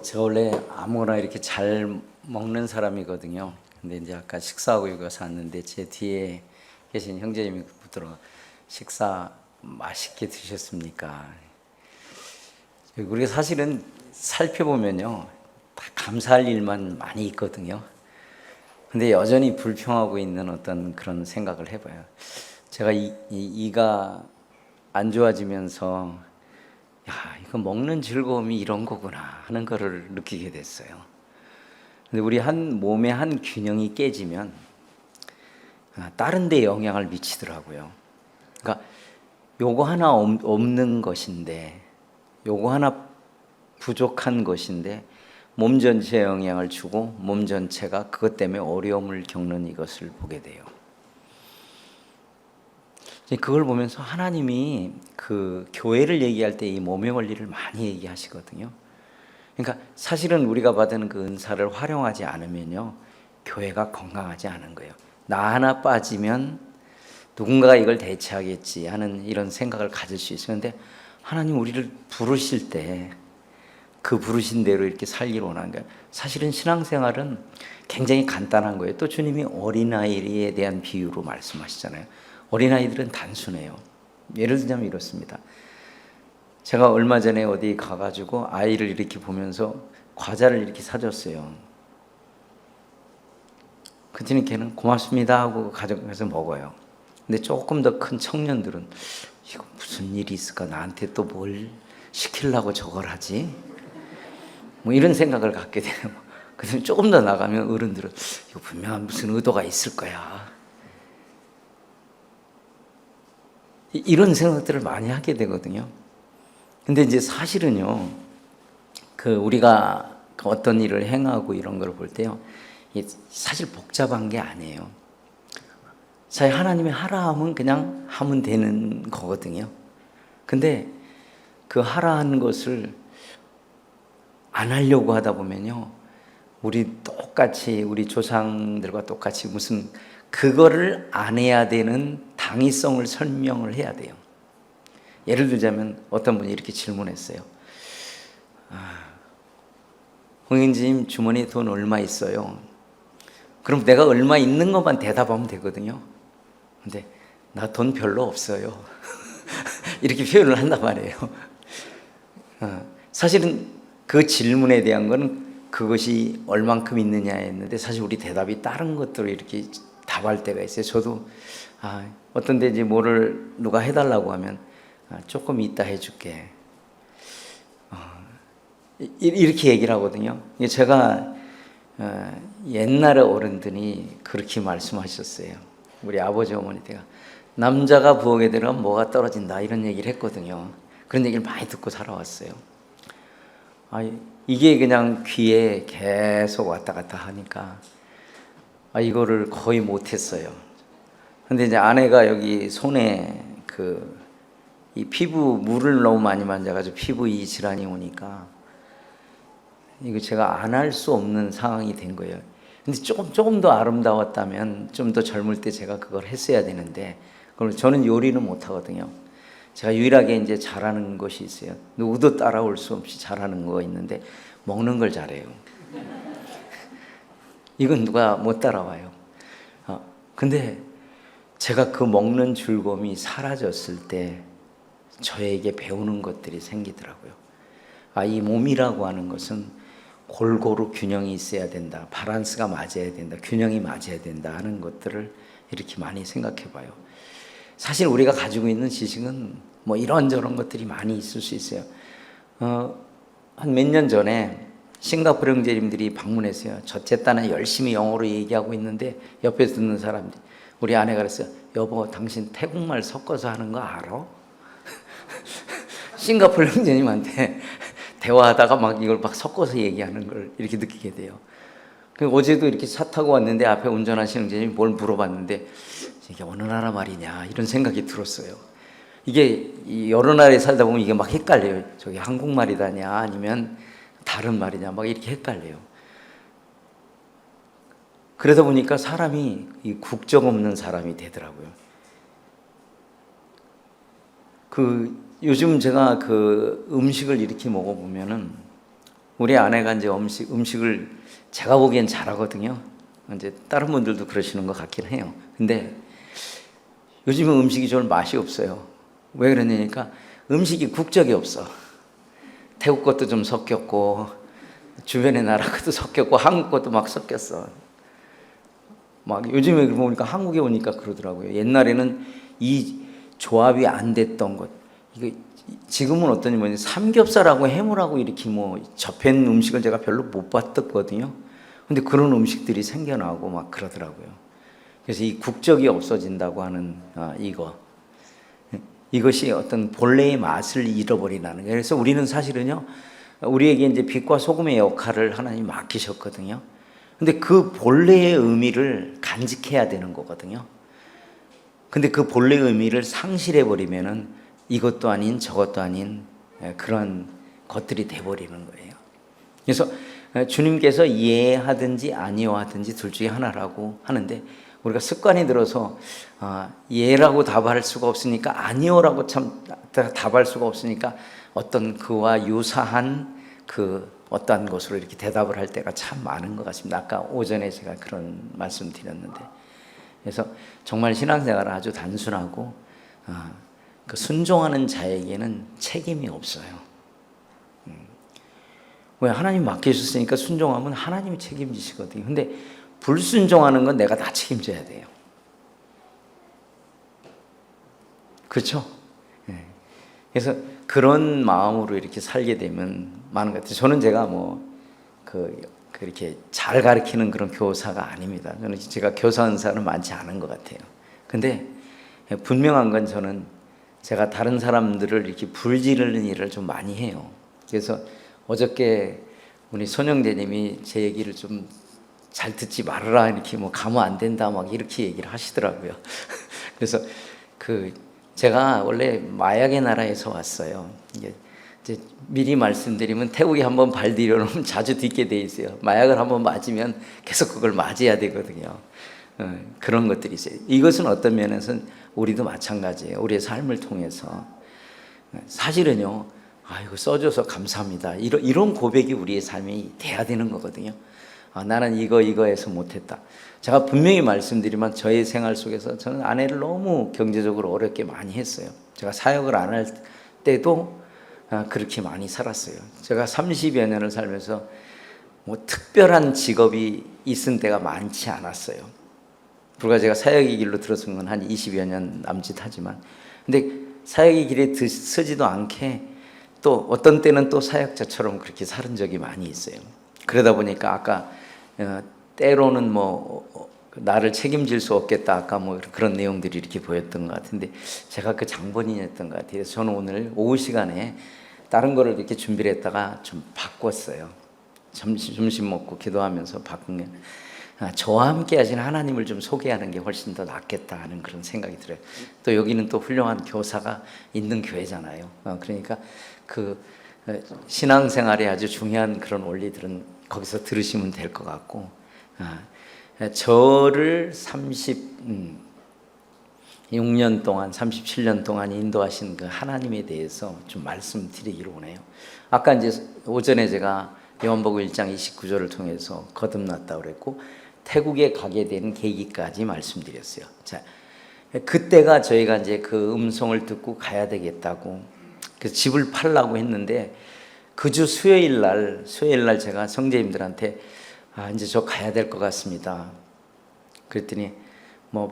저 원래 아무거나 이렇게 잘 먹는 사람이거든요. 근데 이제 아까 식사하고 여기 와서 왔는데 제 뒤에 계신 형제님이 묻더라. 식사 맛있게 드셨습니까? 우리가 사실은 살펴보면요, 다 감사할 일만 많이 있거든요. 근데 여전히 불평하고 있는 어떤 그런 생각을 해봐요. 제가 이가 안 좋아지면서 야, 이거 먹는 즐거움이 이런 거구나 하는 거를 느끼게 됐어요. 근데 우리 몸의 한 균형이 깨지면 다른 데 영향을 미치더라고요. 그러니까 요거 하나 없는 것인데, 요거 하나 부족한 것인데 몸 전체에 영향을 주고 몸 전체가 그것 때문에 어려움을 겪는 이것을 보게 돼요. 그걸 보면서 하나님이 그 교회를 얘기할 때 이 몸의 원리를 많이 얘기하시거든요. 그러니까 사실은 우리가 받은 그 은사를 활용하지 않으면요, 교회가 건강하지 않은 거예요. 나 하나 빠지면 누군가가 이걸 대체하겠지 하는 이런 생각을 가질 수 있어요. 근데 하나님 우리를 부르실 때 그 부르신 대로 이렇게 살기로 원하는 거예요. 사실은 신앙생활은 굉장히 간단한 거예요. 또 주님이 어린아이에 대한 비유로 말씀하시잖아요. 어린아이들은 단순해요. 예를 들자면 이렇습니다. 제가 얼마 전에 어디 가가지고 아이를 이렇게 보면서 과자를 이렇게 사줬어요. 그랬더니 걔는 고맙습니다 하고 가져가서 먹어요. 근데 조금 더 큰 청년들은 이거 무슨 일이 있을까? 나한테 또 뭘 시키려고 저걸 하지? 뭐 이런 생각을 갖게 돼요. 그래서 조금 더 나가면 어른들은 이거 분명한 무슨 의도가 있을 거야. 이런 생각들을 많이 하게 되거든요. 근데 이제 사실은요, 우리가 어떤 일을 행하고 이런 걸 볼 때요, 사실 복잡한 게 아니에요. 사실 하나님이 하라 하면 그냥 하면 되는 거거든요. 근데 그 하라 하는 것을 안 하려고 하다 보면요, 우리 조상들과 똑같이 무슨 그거를 안 해야 되는 당위성을 설명을 해야 돼요. 예를 들자면 어떤 분이 이렇게 질문했어요. 홍인지님 주머니에 돈 얼마 있어요? 그럼 내가 얼마 있는 것만 대답하면 되거든요. 근데 나 돈 별로 없어요. 이렇게 표현을 한단 말이에요. 사실은 그 질문에 대한 거는 그것이 얼만큼 있느냐였는데 사실 우리 대답이 다른 것들을 이렇게 답할 때가 있어요. 저도 어떤 데 이제 뭐를 누가 해달라고 하면 조금 이따 해줄게. 이렇게 얘기를 하거든요. 제가 옛날에 어른들이 그렇게 말씀하셨어요. 우리 아버지 어머니가 남자가 부엌에 들어가면 뭐가 떨어진다 이런 얘기를 했거든요. 그런 얘기를 많이 듣고 살아왔어요. 이게 그냥 귀에 계속 왔다 갔다 하니까 이거를 거의 못했어요. 근데 이제 아내가 여기 손에 이 피부 물을 너무 많이 만져가지고 피부 이 질환이 오니까 이거 제가 안 할 수 없는 상황이 된 거예요. 근데 조금 더 아름다웠다면 좀 더 젊을 때 제가 그걸 했어야 되는데, 그럼 저는 요리는 못 하거든요. 제가 유일하게 이제 잘하는 것이 있어요. 누구도 따라올 수 없이 잘하는 거 있는데 먹는 걸 잘해요. 이건 누가 못 따라와요. 근데 제가 그 먹는 즐거움이 사라졌을 때 저에게 배우는 것들이 생기더라고요. 이 몸이라고 하는 것은 골고루 균형이 있어야 된다. 밸런스가 맞아야 된다. 균형이 맞아야 된다 하는 것들을 이렇게 많이 생각해 봐요. 사실 우리가 가지고 있는 지식은 뭐 이런저런 것들이 많이 있을 수 있어요. 한 몇 년 전에 싱가포르 형제님들이 방문했어요. 첫째 딸은 열심히 영어로 얘기하고 있는데 옆에 듣는 사람들이, 우리 아내가 그랬어요. 여보, 당신 태국말 섞어서 하는 거 알아? 싱가포르 형제님한테 대화하다가 막 이걸 막 섞어서 얘기하는 걸 이렇게 느끼게 돼요. 어제도 이렇게 차 타고 왔는데 앞에 운전하시는 형제님이 뭘 물어봤는데 이게 어느 나라 말이냐 이런 생각이 들었어요. 이게 여러 나라에 살다 보면 이게 막 헷갈려요. 저게 한국말이다냐 아니면 다른 말이냐 막 이렇게 헷갈려요. 그러다 보니까 사람이 이 국적 없는 사람이 되더라고요. 요즘 제가 음식을 이렇게 먹어보면은 우리 아내가 이제 음식을 제가 보기엔 잘하거든요. 이제 다른 분들도 그러시는 것 같긴 해요. 근데 요즘은 음식이 좀 맛이 없어요. 왜 그러냐니까 음식이 국적이 없어. 태국 것도 좀 섞였고 주변의 나라 것도 섞였고 한국 것도 막 섞였어. 막 요즘에 보니까 한국에 오니까 그러더라고요. 옛날에는 이 조합이 안 됐던 것, 이거 지금은 어떠냐면 삼겹살하고 해물하고 이렇게 뭐 접한 음식을 제가 별로 못 봤거든요. 근데 그런 음식들이 생겨나고 막 그러더라고요. 그래서 이 국적이 없어진다고 하는 이것이 어떤 본래의 맛을 잃어버리라는 거예요. 그래서 우리는 사실은요, 우리에게 이제 빛과 소금의 역할을 하나님 맡기셨거든요. 근데 그 본래의 의미를 간직해야 되는 거거든요. 근데 그 본래의 의미를 상실해 버리면은 이것도 아닌 저것도 아닌 그런 것들이 돼 버리는 거예요. 그래서 주님께서 예하든지 아니하든지 둘 중에 하나라고 하는데 우리가 습관이 들어서 예라고 답할 수가 없으니까 아니오라고 참 답할 수가 없으니까 어떤 그와 유사한 그 어떠한 것으로 이렇게 대답을 할 때가 참 많은 것 같습니다. 아까 오전에 제가 그런 말씀 드렸는데, 그래서 정말 신앙생활은 아주 단순하고 그 순종하는 자에게는 책임이 없어요. 왜? 하나님 맡기셨으니까 순종하면 하나님이 책임지시거든요. 근데 불순종하는 건 내가 다 책임져야 돼요. 그렇죠? 네. 그래서 그런 마음으로 이렇게 살게 되면 많은 것 같아요. 저는 제가 그렇게 잘 가르치는 그런 교사가 아닙니다. 저는 제가 교사 은사는 많지 않은 것 같아요. 근데 분명한 건 저는 제가 다른 사람들을 이렇게 불지르는 일을 좀 많이 해요. 그래서 어저께 우리 손영재님이 제 얘기를 좀 잘 듣지 말아라, 이렇게 뭐 가면 안 된다 막 이렇게 얘기를 하시더라고요. 그래서 제가 원래 마약의 나라에서 왔어요. 이제 미리 말씀드리면 태국에 한번 발 들여놓으면 자주 듣게 돼 있어요. 마약을 한번 맞으면 계속 그걸 맞아야 되거든요. 그런 것들이 있어요. 이것은 어떤 면에서는 우리도 마찬가지예요. 우리의 삶을 통해서 사실은요, 아이고 써줘서 감사합니다, 이런 고백이 우리의 삶이 돼야 되는 거거든요. 나는 이거에서 못했다. 제가 분명히 말씀드리면 저의 생활 속에서 저는 아내를 너무 경제적으로 어렵게 많이 했어요. 제가 사역을 안 할 때도 그렇게 많이 살았어요. 제가 30여 년을 살면서 뭐 특별한 직업이 있은 때가 많지 않았어요. 불과 제가 사역의 길로 들어선 건 한 20여 년 남짓하지만, 근데 사역의 길에 서지도 않게 또 어떤 때는 또 사역자처럼 그렇게 살은 적이 많이 있어요. 그러다 보니까 아까 때로는 나를 책임질 수 없겠다, 아까 그런 내용들이 이렇게 보였던 것 같은데 제가 그 장본인이었던 것 같아요. 그래서 저는 오늘 오후 시간에 다른 거를 이렇게 준비를 했다가 좀 바꿨어요. 점심 먹고 기도하면서 바꾼 게 저와 함께 하신 하나님을 좀 소개하는 게 훨씬 더 낫겠다 하는 그런 생각이 들어요. 또 여기는 또 훌륭한 교사가 있는 교회잖아요. 그러니까 그 신앙생활에 아주 중요한 그런 원리들은 거기서 들으시면 될 것 같고, 저를 36년 동안 37년 동안 인도하신 그 하나님에 대해서 좀 말씀드리기로 오네요. 아까 이제 오전에 제가 요한복음 1장 29절을 통해서 거듭났다고 그랬고 태국에 가게 된 계기까지 말씀드렸어요. 자, 그때가 저희가 이제 그 음성을 듣고 가야 되겠다고 그래서 집을 팔라고 했는데 그 주 수요일 날 제가 성제님들한테 이제 저 가야 될 것 같습니다. 그랬더니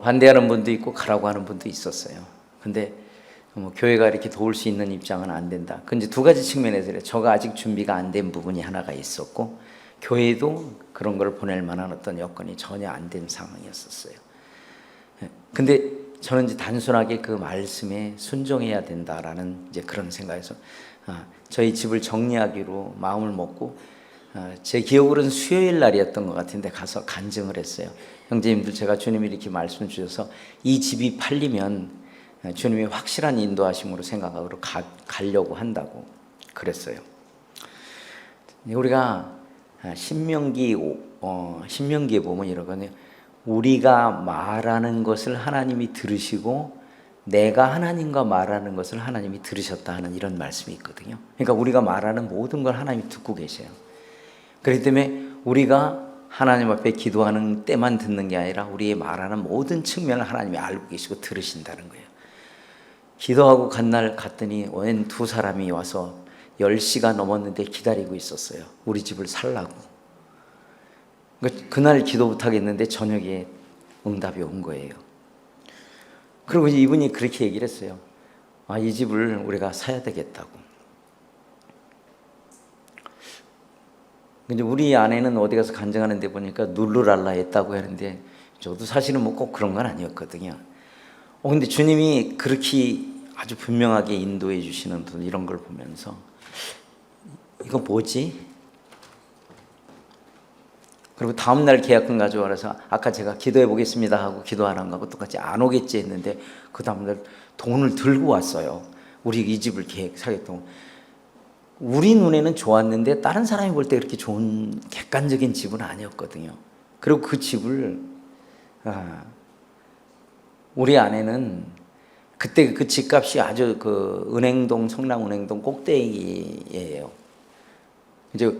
반대하는 분도 있고 가라고 하는 분도 있었어요. 근데 교회가 이렇게 도울 수 있는 입장은 안 된다. 그 이제 두 가지 측면에서 그래요. 저가 아직 준비가 안 된 부분이 하나가 있었고 교회도 그런 걸 보낼 만한 어떤 여건이 전혀 안 된 상황이었었어요. 근데 저는 이제 단순하게 그 말씀에 순종해야 된다라는 이제 그런 생각에서 저희 집을 정리하기로 마음을 먹고 제 기억으로는 수요일 날이었던 것 같은데 가서 간증을 했어요. 형제님들, 제가 주님이 이렇게 말씀 주셔서 이 집이 팔리면 주님이 확실한 인도하심으로 생각하고 가려고 한다고 그랬어요. 우리가 신명기에 보면 이러거든요. 우리가 말하는 것을 하나님이 들으시고 내가 하나님과 말하는 것을 하나님이 들으셨다 하는 이런 말씀이 있거든요. 그러니까 우리가 말하는 모든 걸 하나님이 듣고 계셔요. 그렇기 때문에 우리가 하나님 앞에 기도하는 때만 듣는 게 아니라 우리의 말하는 모든 측면을 하나님이 알고 계시고 들으신다는 거예요. 기도하고 간 날 갔더니 웬 두 사람이 와서 10시가 넘었는데 기다리고 있었어요. 우리 집을 살라고. 그날 기도 못하겠는데 저녁에 응답이 온 거예요. 그리고 이분이 그렇게 얘기를 했어요. 이 집을 우리가 사야 되겠다고. 근데 우리 아내는 어디 가서 간증하는 데 보니까 누르랄라 했다고 하는데 저도 사실은 뭐 꼭 그런 건 아니었거든요. 근데 주님이 그렇게 아주 분명하게 인도해 주시는 이런 걸 보면서 이거 뭐지? 그리고 다음날 계약금 가져와서 아까 제가 기도해 보겠습니다 하고 기도 안 한 거하고 똑같이 안 오겠지 했는데 그 다음날 돈을 들고 왔어요. 우리 이 집을 사겠다고. 우리 눈에는 좋았는데 다른 사람이 볼 때 그렇게 좋은 객관적인 집은 아니었거든요. 그리고 그 집을 우리 아내는 그때 그 집값이 아주 그 은행동 성남 은행동 꼭대기예요. 이제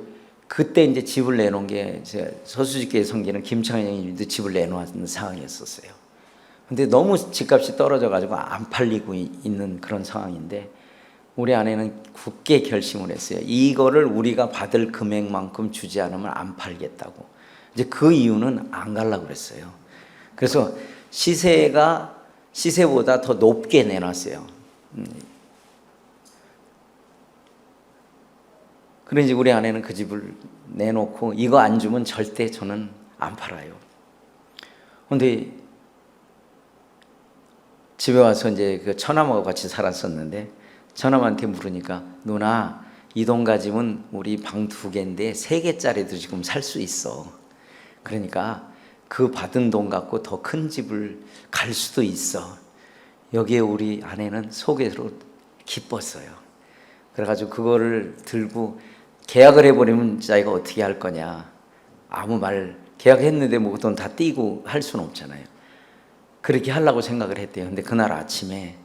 그때 이제 집을 내놓은 게 서수지교회 성기는 김창현 형님도 집을 내놓은 상황이었었어요. 근데 너무 집값이 떨어져가지고 안 팔리고 있는 그런 상황인데 우리 아내는 굳게 결심을 했어요. 이거를 우리가 받을 금액만큼 주지 않으면 안 팔겠다고. 이제 그 이유는 안 가려고 그랬어요. 그래서 시세보다 더 높게 내놨어요. 그래서 이제 우리 아내는 그 집을 내놓고 이거 안 주면 절대 저는 안 팔아요. 근데 집에 와서 이제 그 처남하고 같이 살았었는데 처남한테 물으니까 누나 이 돈 가지면 우리 방 2개인데 3개짜리도 지금 살 수 있어. 그러니까 그 받은 돈 갖고 더 큰 집을 갈 수도 있어. 여기에 우리 아내는 속으로 기뻤어요. 그래가지고 그거를 들고 계약을 해버리면 자기가 어떻게 할 거냐. 아무 말 계약했는데 뭐 돈 다 띄고 할 수는 없잖아요. 그렇게 하려고 생각을 했대요. 근데 그날 아침에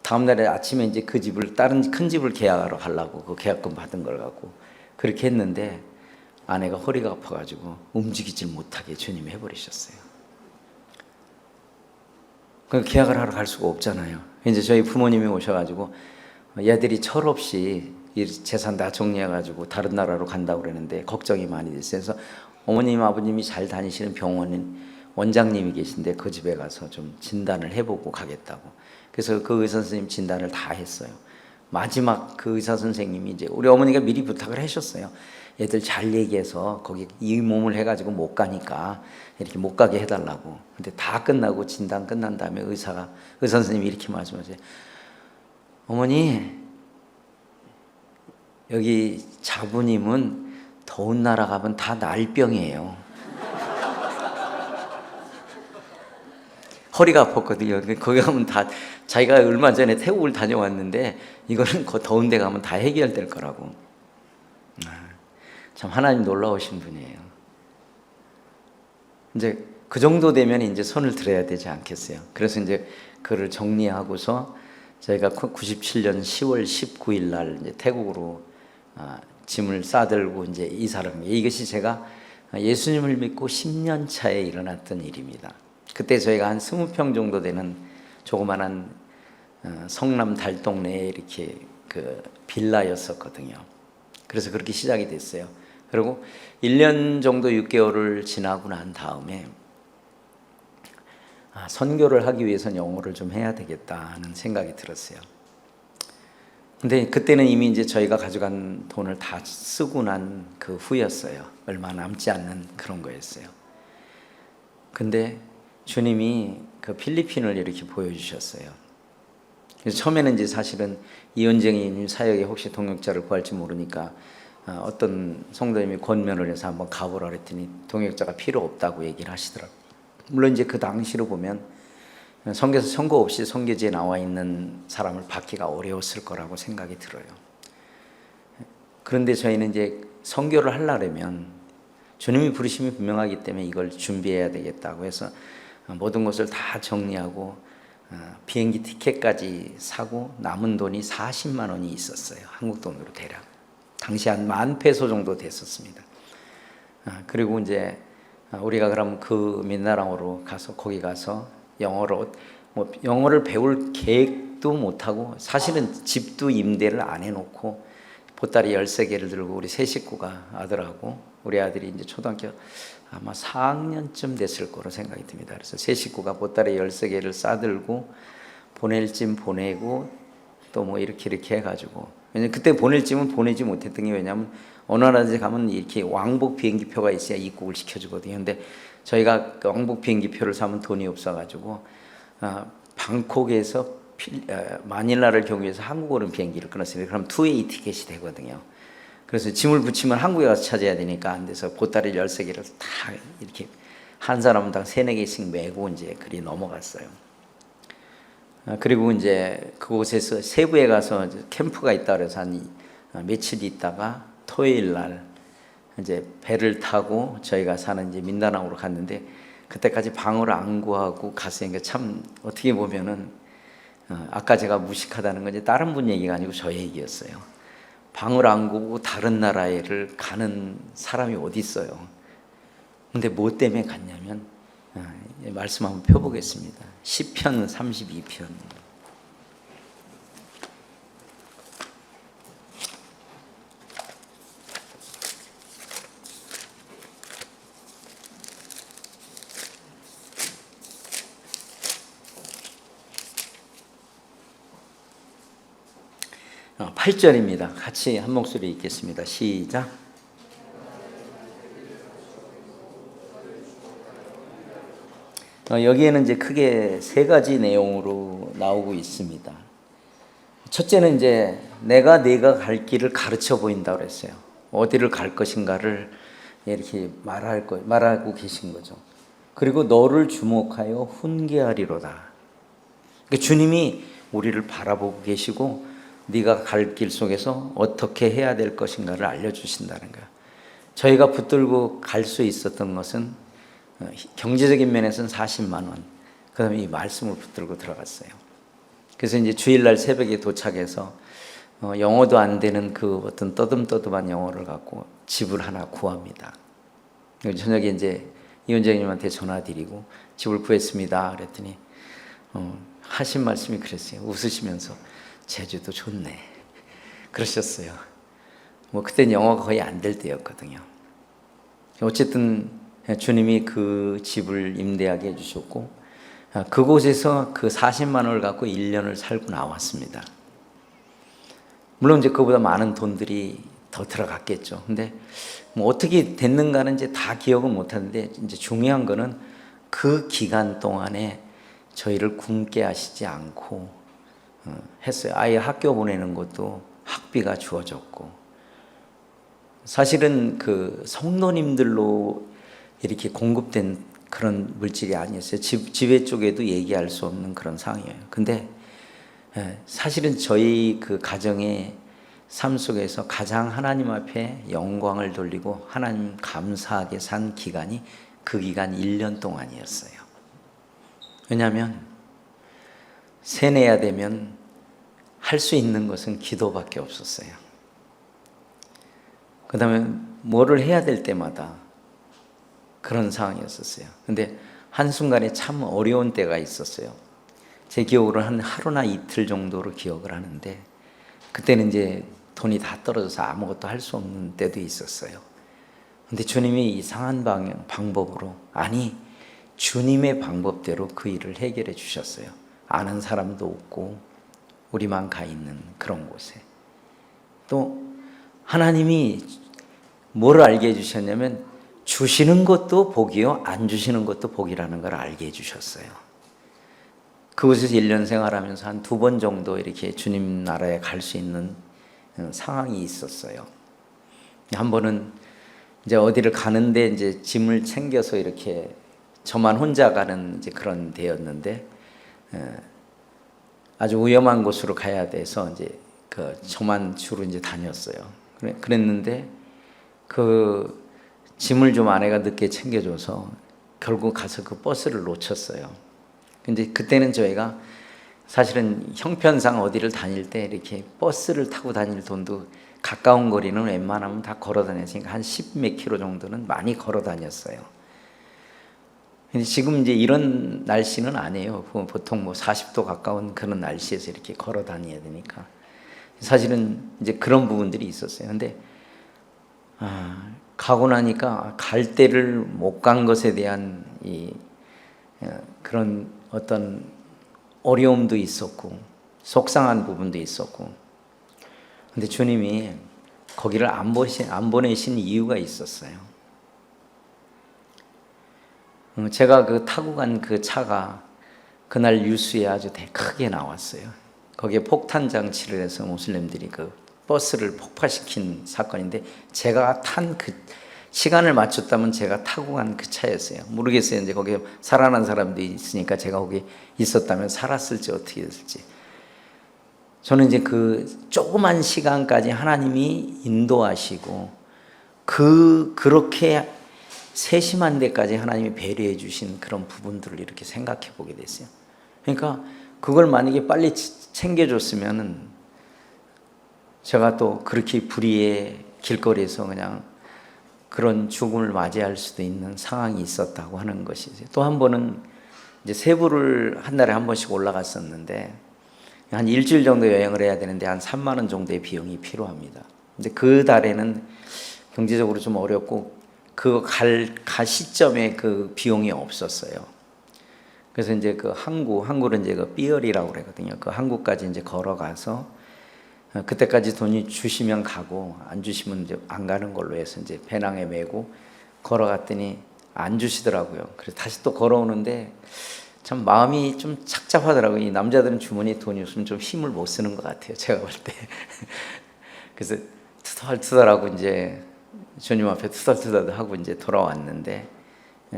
다음날에 아침에 이제 그 집을 다른 큰 집을 계약하러 가려고 그 계약금 받은 걸 갖고 그렇게 했는데 아내가 허리가 아파가지고 움직이질 못하게 주님이 해버리셨어요. 그 계약을 하러 갈 수가 없잖아요. 이제 저희 부모님이 오셔가지고 얘들이 철없이 이 재산 다 정리해가지고 다른 나라로 간다고 그러는데 걱정이 많이 됐어요. 그래서 어머님 아버님이 잘 다니시는 병원인 원장님이 계신데 그 집에 가서 좀 진단을 해보고 가겠다고. 그래서 그 의사 선생님 진단을 다 했어요. 마지막 그 의사 선생님이 이제 우리 어머니가 미리 부탁을 하셨어요. 얘들 잘 얘기해서 거기 이 몸을 해가지고 못 가니까 이렇게 못 가게 해달라고. 근데 다 끝나고 진단 끝난 다음에 의사 선생님이 이렇게 말씀하세요. 어머니 여기 자부님은 더운 나라 가면 다 날병이에요. 허리가 아팠거든요. 거기 가면 다 자기가 얼마 전에 태국을 다녀왔는데 이거는 그 더운 데 가면 다 해결될 거라고. 참 하나님 놀라우신 분이에요. 이제 그 정도 되면 이제 손을 들어야 되지 않겠어요. 그래서 이제 그를 정리하고서 저희가 97년 10월 19일 날 이제 태국으로 짐을 싸들고 이제 이사를 합니다. 이것이 제가 예수님을 믿고 10년 차에 일어났던 일입니다. 그때 저희가 한 20평 정도 되는 조그만한 성남 달동네에 이렇게 그 빌라였었거든요. 그래서 그렇게 시작이 됐어요. 그리고 1년 정도 6개월을 지나고 난 다음에 선교를 하기 위해서는 영어를 좀 해야 되겠다는 생각이 들었어요. 근데 그때는 이미 이제 저희가 가져간 돈을 다 쓰고 난 그 후였어요. 얼마 남지 않는 그런 거였어요. 근데 주님이 그 필리핀을 이렇게 보여주셨어요. 그래서 처음에는 이제 사실은 이은정이 사역에 혹시 동역자를 구할지 모르니까 어떤 성도님이 권면을 해서 한번 가보라 그랬더니 동역자가 필요 없다고 얘기를 하시더라고요. 물론 이제 그 당시로 보면 선교사 선거 없이 선교지에 나와 있는 사람을 받기가 어려웠을 거라고 생각이 들어요. 그런데 저희는 이제 선교를 하려면 주님이 부르심이 분명하기 때문에 이걸 준비해야 되겠다고 해서 모든 것을 다 정리하고 비행기 티켓까지 사고 남은 돈이 40만 원이 있었어요. 한국 돈으로 대략. 당시 한 10,000페소 정도 됐었습니다. 그리고 이제 우리가 그럼 그 민다랑으로 가서 거기 가서 영어를 배울 계획도 못 하고, 사실은 집도 임대를 안 해놓고 보따리 13개를 들고 우리 세 식구가, 아들하고 우리 아들이 이제 초등학교 아마 4학년쯤 됐을 거로 생각이 듭니다. 그래서 세 식구가 보따리 13개를 싸들고 보낼 짐 보내고 또 뭐 이렇게 해가지고, 왜냐면 그때 보낼 짐은 보내지 못했던 게, 왜냐면 어느 나라에 가면 이렇게 왕복 비행기표가 있어야 입국을 시켜주거든요. 근데 저희가 그 왕복 비행기표를 사면 돈이 없어가지고 방콕에서 마닐라를 경유해서 한국으로 비행기를 끊었습니다. 그럼 투웨이 티켓이 되거든요. 그래서 짐을 붙이면 한국에 가서 찾아야 되니까 안 돼서 보따리 13개를 다 이렇게 한 사람당 3, 4개씩 메고 이제 그리 넘어갔어요. 그리고 이제 그곳에서 세부에 가서 이제 캠프가 있다 그래서 한 며칠 있다가 토요일 날 이제 배를 타고 저희가 사는 이제 민다나오로 갔는데, 그때까지 방을 안 구하고 갔으니까 참 어떻게 보면은 아까 제가 무식하다는 건 이제 다른 분 얘기가 아니고 저 얘기였어요. 방을 안 구고 다른 나라에를 가는 사람이 어디 있어요. 근데 뭐 때문에 갔냐면 말씀 한번 펴보겠습니다. 시편 32편. 어, 8절입니다. 같이 한 목소리 읽겠습니다. 시작. 여기에는 이제 크게 3가지 내용으로 나오고 있습니다. 첫째는 이제 내가 갈 길을 가르쳐 보인다 그랬어요. 어디를 갈 것인가를 이렇게 말하고 계신 거죠. 그리고 너를 주목하여 훈계하리로다. 그러니까 주님이 우리를 바라보고 계시고 네가 갈 길 속에서 어떻게 해야 될 것인가를 알려주신다는 거예요. 저희가 붙들고 갈 수 있었던 것은 경제적인 면에서는 40만 원, 그 다음에 이 말씀을 붙들고 들어갔어요. 그래서 이제 주일날 새벽에 도착해서 영어도 안 되는 그 어떤 떠듬떠듬한 영어를 갖고 집을 하나 구합니다. 저녁에 이제 이 원장님한테 전화드리고 집을 구했습니다 그랬더니 하신 말씀이 그랬어요. 웃으시면서 제주도 좋네 그러셨어요. 뭐 그때는 영어가 거의 안 될 때였거든요. 어쨌든 주님이 그 집을 임대하게 해주셨고, 그곳에서 그 40만 원을 갖고 1년을 살고 나왔습니다. 물론 이제 그보다 많은 돈들이 더 들어갔겠죠. 근데 뭐 어떻게 됐는가는 이제 다 기억은 못 하는데, 이제 중요한 거는 그 기간 동안에 저희를 굶게 하시지 않고 했어요. 아예 학교 보내는 것도 학비가 주어졌고, 사실은 그 성도님들로 이렇게 공급된 그런 물질이 아니었어요. 지회 쪽에도 얘기할 수 없는 그런 상황이에요. 근데 사실은 저희 그 가정의 삶 속에서 가장 하나님 앞에 영광을 돌리고 하나님 감사하게 산 기간이 그 기간 1년 동안이었어요. 왜냐하면 세내야 되면 할 수 있는 것은 기도밖에 없었어요. 그 다음에 뭐를 해야 될 때마다 그런 상황이었었어요. 근데 한순간에 참 어려운 때가 있었어요. 제 기억으로 한 하루나 이틀 정도로 기억을 하는데, 그때는 이제 돈이 다 떨어져서 아무것도 할 수 없는 때도 있었어요. 근데 주님이 이상한 방법으로, 아니 주님의 방법대로 그 일을 해결해 주셨어요. 아는 사람도 없고 우리만 가 있는 그런 곳에. 또 하나님이 뭐를 알게 해주셨냐면, 주시는 것도 복이요 안 주시는 것도 복이라는 걸 알게 해주셨어요. 그곳에서 1년 생활하면서 한 2번 정도 이렇게 주님 나라에 갈 수 있는 상황이 있었어요. 한 번은 이제 어디를 가는데 이제 짐을 챙겨서 이렇게 저만 혼자 가는 이제 그런 데였는데, 아주 위험한 곳으로 가야 돼서 이제 그 저만 주로 이제 다녔어요. 그랬는데 그 짐을 좀 아내가 늦게 챙겨줘서 결국 가서 그 버스를 놓쳤어요. 근데 그때는 저희가 사실은 형편상 어디를 다닐 때 이렇게 버스를 타고 다닐 돈도 가까운 거리는 웬만하면 다 걸어 다녔으니까 한 10몇 킬로 정도는 많이 걸어 다녔어요. 근데 지금 이제 이런 날씨는 아니에요. 보통 뭐 40도 가까운 그런 날씨에서 이렇게 걸어 다녀야 되니까. 사실은 이제 그런 부분들이 있었어요. 근데 가고 나니까 갈 때를 못 간 것에 대한 그런 어떤 어려움도 있었고 속상한 부분도 있었고, 근데 주님이 거기를 안 보내신 이유가 있었어요. 제가 그 타고 간 그 차가 그날 뉴스에 아주 크게 나왔어요. 거기에 폭탄 장치를 해서 모슬림들이 그 버스를 폭파시킨 사건인데, 제가 탄 그 시간을 맞췄다면 제가 타고 간 그 차였어요. 모르겠어요. 이제 거기에 살아난 사람들이 있으니까 제가 거기 있었다면 살았을지 어떻게 됐을지. 저는 이제 그 조그만 시간까지 하나님이 인도하시고 그렇게 세심한 데까지 하나님이 배려해 주신 그런 부분들을 이렇게 생각해 보게 됐어요. 그러니까 그걸 만약에 빨리 챙겨줬으면은 제가 또 그렇게 불의의 길거리에서 그냥 그런 죽음을 맞이할 수도 있는 상황이 있었다고 하는 것이죠. 또 한 번은 이제 세부를 한 달에 한 번씩 올라갔었는데, 한 일주일 정도 여행을 해야 되는데 한 3만 원 정도의 비용이 필요합니다. 근데 그 달에는 경제적으로 좀 어렵고 그 갈 시점에 그 비용이 없었어요. 그래서 이제 그 항구를 이제 그 삐어리라고 그러거든요. 그 항구까지 이제 걸어가서 그때까지 돈이 주시면 가고 안 주시면 이제 안 가는 걸로 해서 이제 배낭에 메고 걸어갔더니 안 주시더라고요. 그래서 다시 또 걸어오는데 참 마음이 좀 착잡하더라고요. 이 남자들은 주머니에 돈이 없으면 좀 힘을 못 쓰는 것 같아요, 제가 볼 때. 그래서 투덜투덜하고 이제 주님 앞에 투덜투덜 하고 이제 돌아왔는데,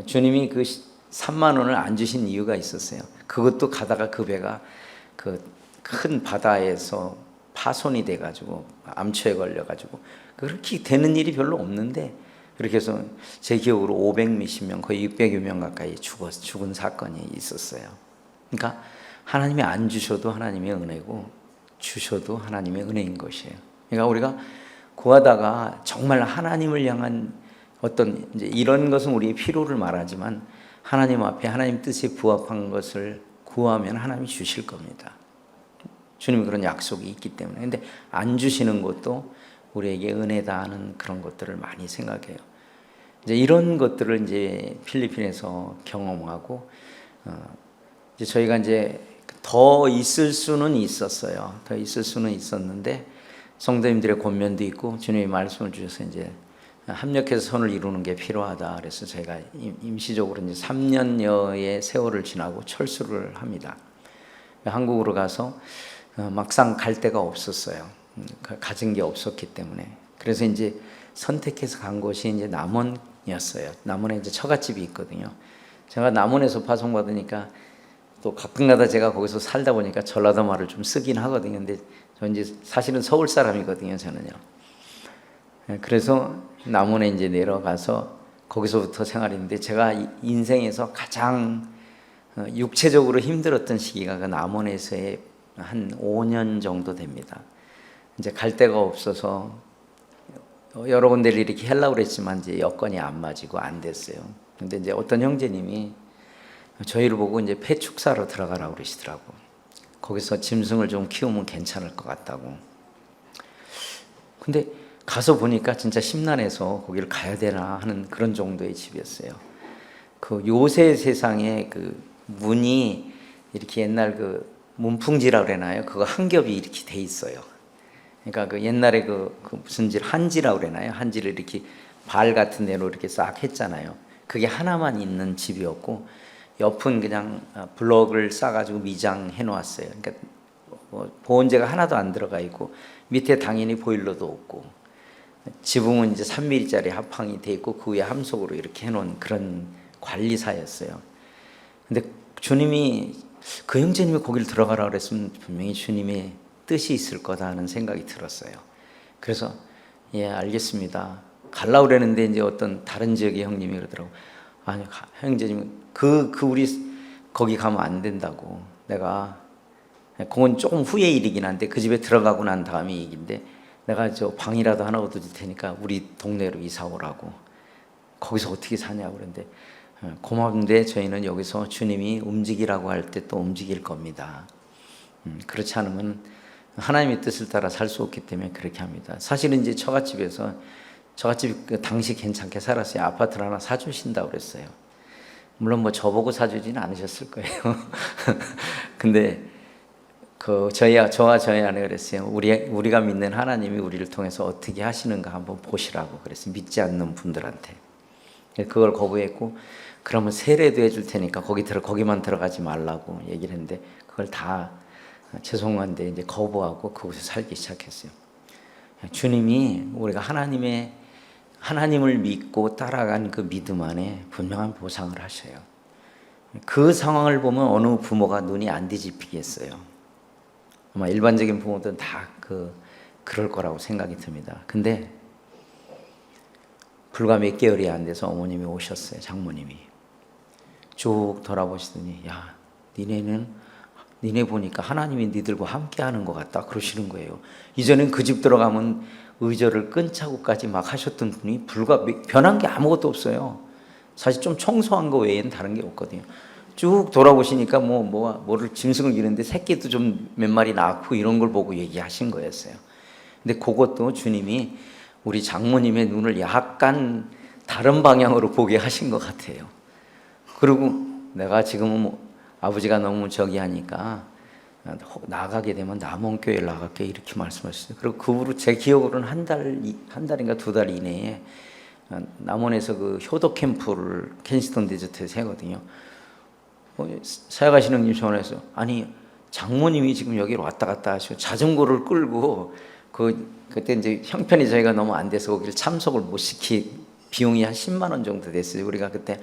주님이 그 3만 원을 안 주신 이유가 있었어요. 그것도 가다가 그 배가 그 큰 바다에서 파손이 돼가지고 암초에 걸려가지고 그렇게 되는 일이 별로 없는데, 그렇게 해서 제 기억으로 500 몇십 명, 거의 600여 명 가까이 죽은 사건이 있었어요. 그러니까 하나님이 안 주셔도 하나님의 은혜고 주셔도 하나님의 은혜인 것이에요. 그러니까 우리가 구하다가 정말 하나님을 향한 어떤 이제 이런 것은 우리의 필요를 말하지만, 하나님 앞에 하나님 뜻에 부합한 것을 구하면 하나님이 주실 겁니다. 주님이 그런 약속이 있기 때문에. 근데 안 주시는 것도 우리에게 은혜다 하는 그런 것들을 많이 생각해요. 이제 이런 것들을 이제 필리핀에서 경험하고, 이제 저희가 이제 더 있을 수는 있었어요. 더 있을 수는 있었는데 성도님들의 권면도 있고 주님이 말씀을 주셔서 이제 합력해서 선을 이루는 게 필요하다. 그래서 저희가 임시적으로 이제 3년여의 세월을 지나고 철수를 합니다. 한국으로 가서 막상 갈 데가 없었어요. 가진 게 없었기 때문에. 그래서 이제 선택해서 간 곳이 이제 남원이었어요. 남원에 이제 처갓집이 있거든요. 제가 남원에서 파송받으니까 또 가끔가다 제가 거기서 살다 보니까 전라도 말을 좀 쓰긴 하거든요. 근데 저 이제 사실은 서울 사람이거든요, 저는요. 그래서 남원에 이제 내려가서 거기서부터 생활했는데, 제가 인생에서 가장 육체적으로 힘들었던 시기가 그 남원에서의 한 5년 정도 됩니다. 이제 갈 데가 없어서 여러 군데를 이렇게 하려고 그랬지만 이제 여건이 안 맞이고 안 됐어요. 근데 이제 어떤 형제님이 저희를 보고 이제 폐축사로 들어가라고 그러시더라고. 거기서 짐승을 좀 키우면 괜찮을 것 같다고. 근데 가서 보니까 진짜 심란해서 거기를 가야 되나 하는 그런 정도의 집이었어요. 그 요새 세상에 그 문이 이렇게 옛날 그 문풍지라 그러나요? 그거 한 겹이 이렇게 돼 있어요. 그러니까 그 옛날에 그 무슨 질 한지라 그러나요? 한지를 이렇게 발 같은 데로 이렇게 싹 했잖아요. 그게 하나만 있는 집이었고, 옆은 그냥 블럭을 싸가지고 미장해 놓았어요. 그러니까 보온재가 하나도 안 들어가 있고, 밑에 당연히 보일러도 없고, 지붕은 이제 3mm짜리 합판이 돼 있고, 그 위에 함석으로 이렇게 해놓은 그런 관리사였어요. 근데 주님이, 그 형제님이 거기를 들어가라 그랬으면 분명히 주님의 뜻이 있을 거다 하는 생각이 들었어요. 그래서 예, 알겠습니다. 가려고 그랬는데 이제 어떤 다른 지역의 형님이 그러더라고. 아니, 형제님, 우리 거기 가면 안 된다고. 내가, 그건 조금 후의 일이긴 한데 그 집에 들어가고 난 다음에 얘기인데, 내가 저 방이라도 하나 얻어줄 테니까 우리 동네로 이사 오라고. 거기서 어떻게 사냐고. 그런데 고마운데 저희는 여기서 주님이 움직이라고 할 때 또 움직일 겁니다. 그렇지 않으면 하나님의 뜻을 따라 살 수 없기 때문에 그렇게 합니다. 사실은 이제 처갓집에서 처갓집 그 당시 괜찮게 살았어요. 아파트를 하나 사주신다고 그랬어요. 물론 뭐 저보고 사주지는 않으셨을 거예요. 근데 저와 저희 아내가 그랬어요. 우리가 믿는 하나님이 우리를 통해서 어떻게 하시는가 한번 보시라고 그랬어요. 믿지 않는 분들한테. 그걸 거부했고, 그러면 세례도 해줄 테니까 거기만 들어가지 말라고 얘기를 했는데, 그걸 다 죄송한데 이제 거부하고 그곳에 살기 시작했어요. 주님이 우리가 하나님을 믿고 따라간 그 믿음 안에 분명한 보상을 하셔요. 그 상황을 보면 어느 부모가 눈이 안 뒤집히겠어요. 아마 일반적인 부모들은 다 그럴 거라고 생각이 듭니다. 근데 불과 몇 개월이 안 돼서 어머님이 오셨어요. 장모님이 쭉 돌아보시더니, 야, 니네 보니까 하나님이 니들과 함께 하는 것 같다 그러시는 거예요. 이전엔 그 집 들어가면 의절을 끊자고까지 막 하셨던 분이 변한 게 아무것도 없어요. 사실 좀 청소한 거 외에는 다른 게 없거든요. 쭉 돌아보시니까 뭐를 짐승을 기르는데 새끼도 좀 몇 마리 낳고 이런 걸 보고 얘기하신 거였어요. 근데 그것도 주님이 우리 장모님의 눈을 약간 다른 방향으로 보게 하신 것 같아요. 그리고 내가 지금은 아버지가 너무 저기 하니까 나가게 되면 남원교회에 나갈게 이렇게 말씀하셨어요. 그리고 그 후로 제 기억으로는 한 달인가 2달 이내에 남원에서 그 효도 캠프를 켄시턴 데저트에서 하거든요. 사역하시는 님 전화해서, 아니 장모님이 지금 여기로 왔다 갔다 하시고 자전거를 끌고 그때 이제 형편이 저희가 너무 안 돼서 거기를 참석을 못 비용이 한 10만 원 정도 됐어요. 우리가 그때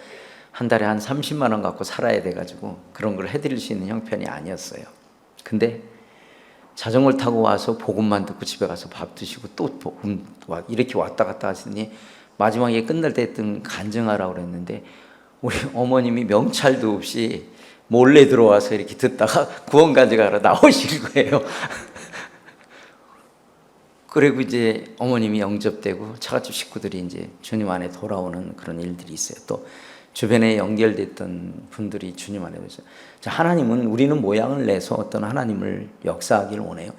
한 달에 한 30만 원 갖고 살아야 돼가지고 그런 걸 해드릴 수 있는 형편이 아니었어요. 근데 자전거를 타고 와서 복음만 듣고 집에 가서 밥 드시고 또 이렇게 왔다 갔다 하시더니 마지막에 끝날 때 했던 간증하라고 그랬는데, 우리 어머님이 명찰도 없이 몰래 들어와서 이렇게 듣다가 구원 가져가러 나오신 거예요. 그리고 이제 어머님이 영접되고 처갓집 식구들이 이제 주님 안에 돌아오는 그런 일들이 있어요. 또 주변에 연결됐던 분들이 주님 안에 오셔요. 하나님은, 우리는 모양을 내서 어떤 하나님을 역사하기를 원해요.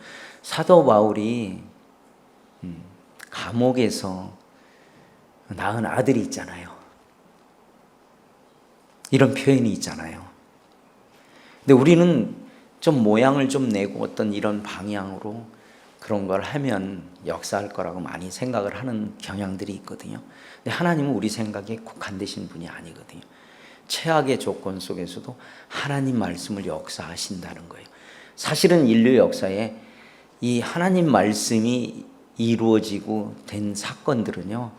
사도 바울이 감옥에서 낳은 아들이 있잖아요. 이런 표현이 있잖아요. 근데 우리는 좀 모양을 좀 내고 어떤 이런 방향으로 그런 걸 하면 역사할 거라고 많이 생각을 하는 경향들이 있거든요. 근데 하나님은 우리 생각에 국한되신 분이 아니거든요. 최악의 조건 속에서도 하나님 말씀을 역사하신다는 거예요. 사실은 인류 역사에 이 하나님 말씀이 이루어지고 된 사건들은요,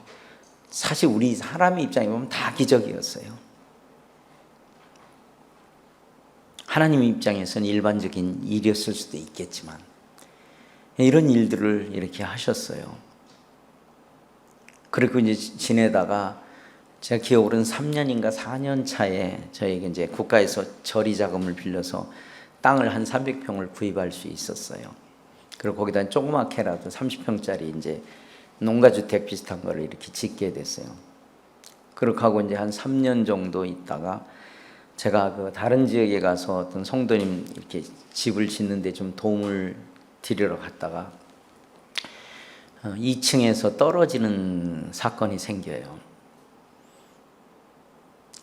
사실 우리 사람의 입장에 보면 다 기적이었어요. 하나님 입장에서는 일반적인 일이었을 수도 있겠지만 이런 일들을 이렇게 하셨어요. 그리고 이제 지내다가 제가 기억으로는 3년인가 4년 차에 저에게 이제 국가에서 저리 자금을 빌려서 땅을 한 300평을 구입할 수 있었어요. 그리고 거기다 조그맣게라도 30평짜리 이제 농가주택 비슷한 거를 이렇게 짓게 됐어요. 그렇게 하고 이제 한 3년 정도 있다가 제가 그 다른 지역에 가서 어떤 성도님 이렇게 집을 짓는데 좀 도움을 드리러 갔다가 2층에서 떨어지는 사건이 생겨요.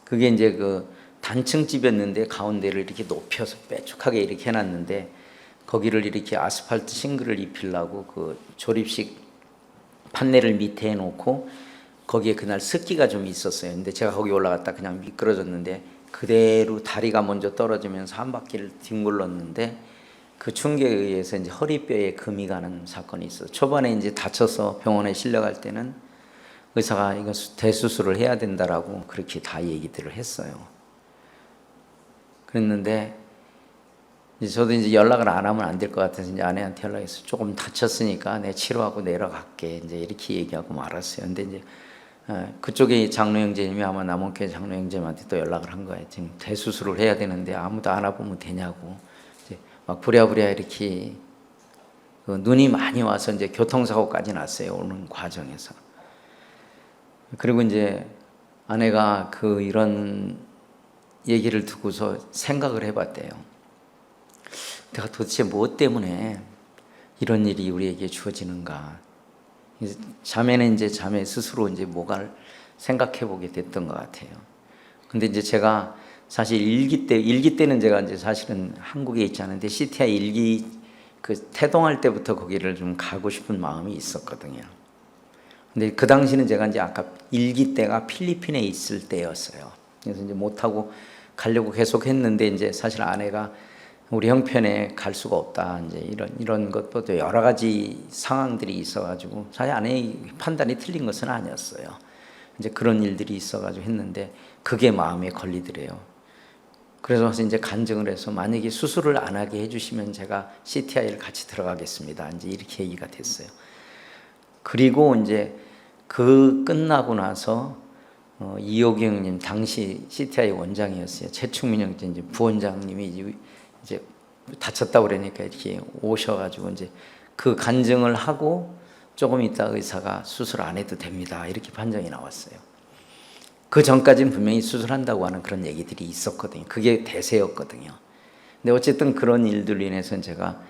그게 이제 그 단층 집이었는데 가운데를 이렇게 높여서 빼쭉하게 이렇게 해놨는데 거기를 이렇게 아스팔트 싱글을 입히려고 그 조립식 판넬을 밑에 해놓고 거기에 그날 습기가 좀 있었어요. 근데 제가 거기 올라갔다 그냥 미끄러졌는데 그대로 다리가 먼저 떨어지면서 한 바퀴를 뒹굴렀는데 그 충격에 의해서 이제 허리뼈에 금이 가는 사건이 있어요. 초반에 이제 다쳐서 병원에 실려갈 때는 의사가 이거 대수술을 해야 된다라고 그렇게 다 얘기들을 했어요. 그랬는데 이제 저도 이제 연락을 안 하면 안 될 것 같아서 이제 아내한테 연락해서 조금 다쳤으니까 내 치료하고 내려갈게 이제 이렇게 얘기하고 말았어요. 근데 이제 그쪽에 장로 형제님이 아마 남원교회 장로 형제님한테 또 연락을 한 거예요. 지금 대수술을 해야 되는데 아무도 안 와보면 되냐고 이제 막 부랴부랴 이렇게 그 눈이 많이 와서 이제 교통사고까지 났어요. 오는 과정에서. 그리고 이제 아내가 그 이런 얘기를 듣고서 생각을 해봤대요. 내가 도대체 무엇 때문에 이런 일이 우리에게 주어지는가. 자매는 이제 자매 스스로 이제 뭐가 생각해 보게 됐던 것 같아요. 근데 이제 제가 사실 일기 때는 제가 이제 사실은 한국에 있지 않은데 CTI 일기 그 태동할 때부터 거기를 좀 가고 싶은 마음이 있었거든요. 근데 그 당시는 제가 이제 아까 일기 때가 필리핀에 있을 때였어요. 그래서 이제 못하고 가려고 계속 했는데 이제 사실 아내가 우리 형편에 갈 수가 없다. 이제 이런 것도 또 여러 가지 상황들이 있어가지고 사실 아내의 판단이 틀린 것은 아니었어요. 이제 그런 일들이 있어가지고 했는데 그게 마음에 걸리더래요. 그래서 이제 간증을 해서 만약에 수술을 안 하게 해주시면 제가 CTI를 같이 들어가겠습니다. 이제 이렇게 얘기가 됐어요. 그리고 이제 그 끝나고 나서 이호경님 당시 CTI 원장이었어요. 최충민 형 이제 부원장님이 이제 다쳤다고 그러니까 이렇게 오셔가지고 이제 그 간증을 하고 조금 있다 의사가 수술 안 해도 됩니다. 이렇게 판정이 나왔어요. 그 전까지는 분명히 수술한다고 하는 그런 얘기들이 있었거든요. 그게 대세였거든요. 근데 어쨌든 그런 일들로 인해서 제가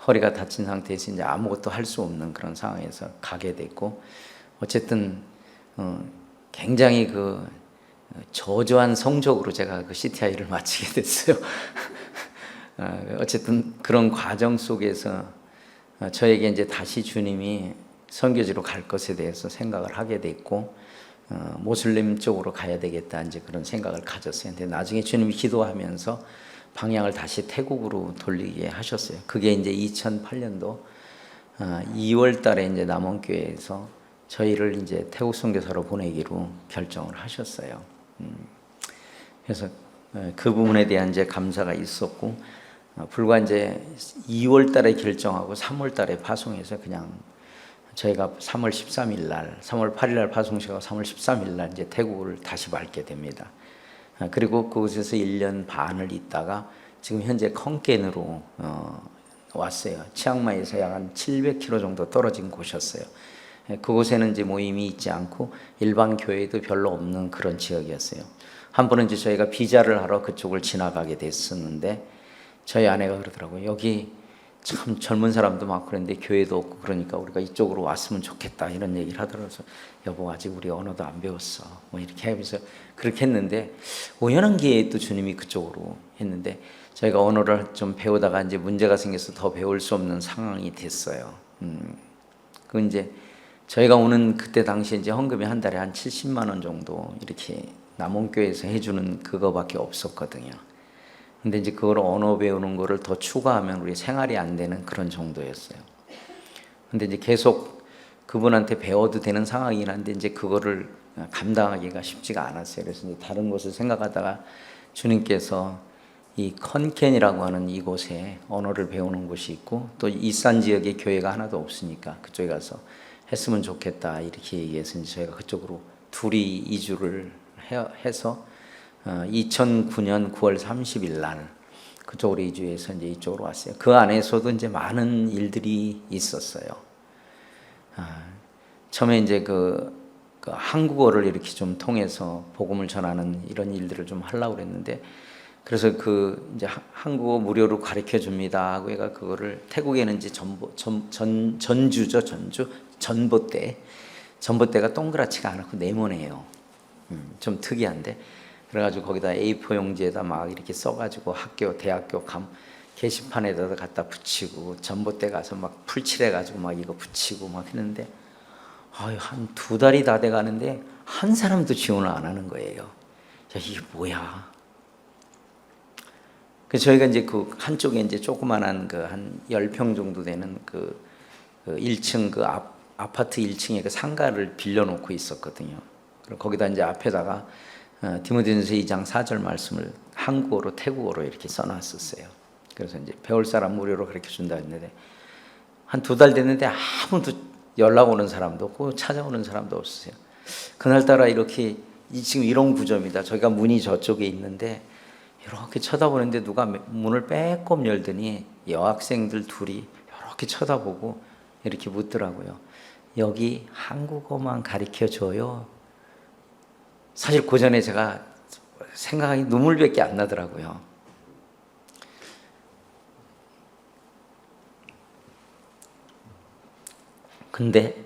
허리가 다친 상태에서 이제 아무것도 할 수 없는 그런 상황에서 가게 됐고, 어쨌든 굉장히 그 저조한 성적으로 제가 그 CTI를 마치게 됐어요. 어쨌든 그런 과정 속에서 저에게 이제 다시 주님이 선교지로 갈 것에 대해서 생각을 하게 됐고, 모슬림 쪽으로 가야 되겠다 이제 그런 생각을 가졌어요. 근데 나중에 주님이 기도하면서 방향을 다시 태국으로 돌리게 하셨어요. 그게 이제 2008년도 2월 달에 이제 남원교회에서 저희를 이제 태국 선교사로 보내기로 결정을 하셨어요. 그래서 그 부분에 대한 이제 감사가 있었고, 불과 이제 2월 달에 결정하고 3월 달에 파송해서 그냥 저희가 3월 13일 날, 3월 8일 날 파송식하고 3월 13일 날 이제 태국을 다시 밟게 됩니다. 그리고 그곳에서 1년 반을 있다가 지금 현재 컹켄으로 왔어요. 치앙마이에서 약 한 700km 정도 떨어진 곳이었어요. 그곳에는 이제 모임이 있지 않고 일반 교회도 별로 없는 그런 지역이었어요. 한 번은 이제 저희가 비자를 하러 그쪽을 지나가게 됐었는데 저희 아내가 그러더라고요. 여기 참 젊은 사람도 많고 그런데 교회도 없고 그러니까 우리가 이쪽으로 왔으면 좋겠다 이런 얘기를 하더라고요. 여보 아직 우리 언어도 안 배웠어. 뭐 이렇게 하면서 그렇게 했는데 우연한 기회에 또 주님이 그쪽으로 했는데 저희가 언어를 좀 배우다가 이제 문제가 생겨서 더 배울 수 없는 상황이 됐어요. 그 이제 저희가 오는 그때 당시에 이제 헌금이 한 달에 한 70만 원 정도 이렇게 남원교회에서 해주는 그거밖에 없었거든요. 근데 이제 그걸 언어 배우는 거를 더 추가하면 우리 생활이 안 되는 그런 정도였어요. 근데 이제 계속 그분한테 배워도 되는 상황이긴 한데 이제 그거를 감당하기가 쉽지가 않았어요. 그래서 이제 다른 곳을 생각하다가 주님께서 이 컨켄이라고 하는 이곳에 언어를 배우는 곳이 있고 또 이산 지역에 교회가 하나도 없으니까 그쪽에 가서 했으면 좋겠다 이렇게 얘기해서 이제 저희가 그쪽으로 둘이 이주를 해서 2009년 9월 30일 날 그쪽으로 이주해서 이제 이쪽으로 왔어요. 그 안에서도 이제 많은 일들이 있었어요. 처음에 이제 그 한국어를 이렇게 좀 통해서 복음을 전하는 이런 일들을 좀 하려고 그랬는데 그래서 그 이제 한국어 무료로 가르쳐 줍니다 하고 얘가 그거를 태국에는 이제 전주죠. 전봇대가 동그랗지가 않고 네모네요. 좀 특이한데 그래가지고 거기다 A4 용지에다 막 이렇게 써가지고 대학교 게시판에다 갖다 붙이고 전봇대 가서 막 풀칠해가지고 막 이거 붙이고 막 했는데 한 2달이 다 돼가는데 한 사람도 지원을 안 하는 거예요. 야, 이게 뭐야? 그래서 저희가 이제 그 한쪽에 이제 조그만한 그 한 10평 정도 되는 그 1층 그 아파트 1층에 그 상가를 빌려놓고 있었거든요. 그리고 거기다 이제 앞에다가 디모데전서 2장 4절 말씀을 한국어로 태국어로 이렇게 써놨었어요. 그래서 이제 배울 사람 무료로 가르쳐 준다 했는데 한 2달 됐는데 아무도 연락 오는 사람도 없고 찾아오는 사람도 없었어요. 그날따라 이렇게 지금 이런 구조입니다. 저희가 문이 저쪽에 있는데 이렇게 쳐다보는데 누가 문을 빼꼼 열더니 여학생들 둘이 이렇게 쳐다보고 이렇게 묻더라고요. 여기 한국어만 가르쳐줘요? 사실 그 전에 제가 생각이 눈물밖에 안 나더라고요. 근데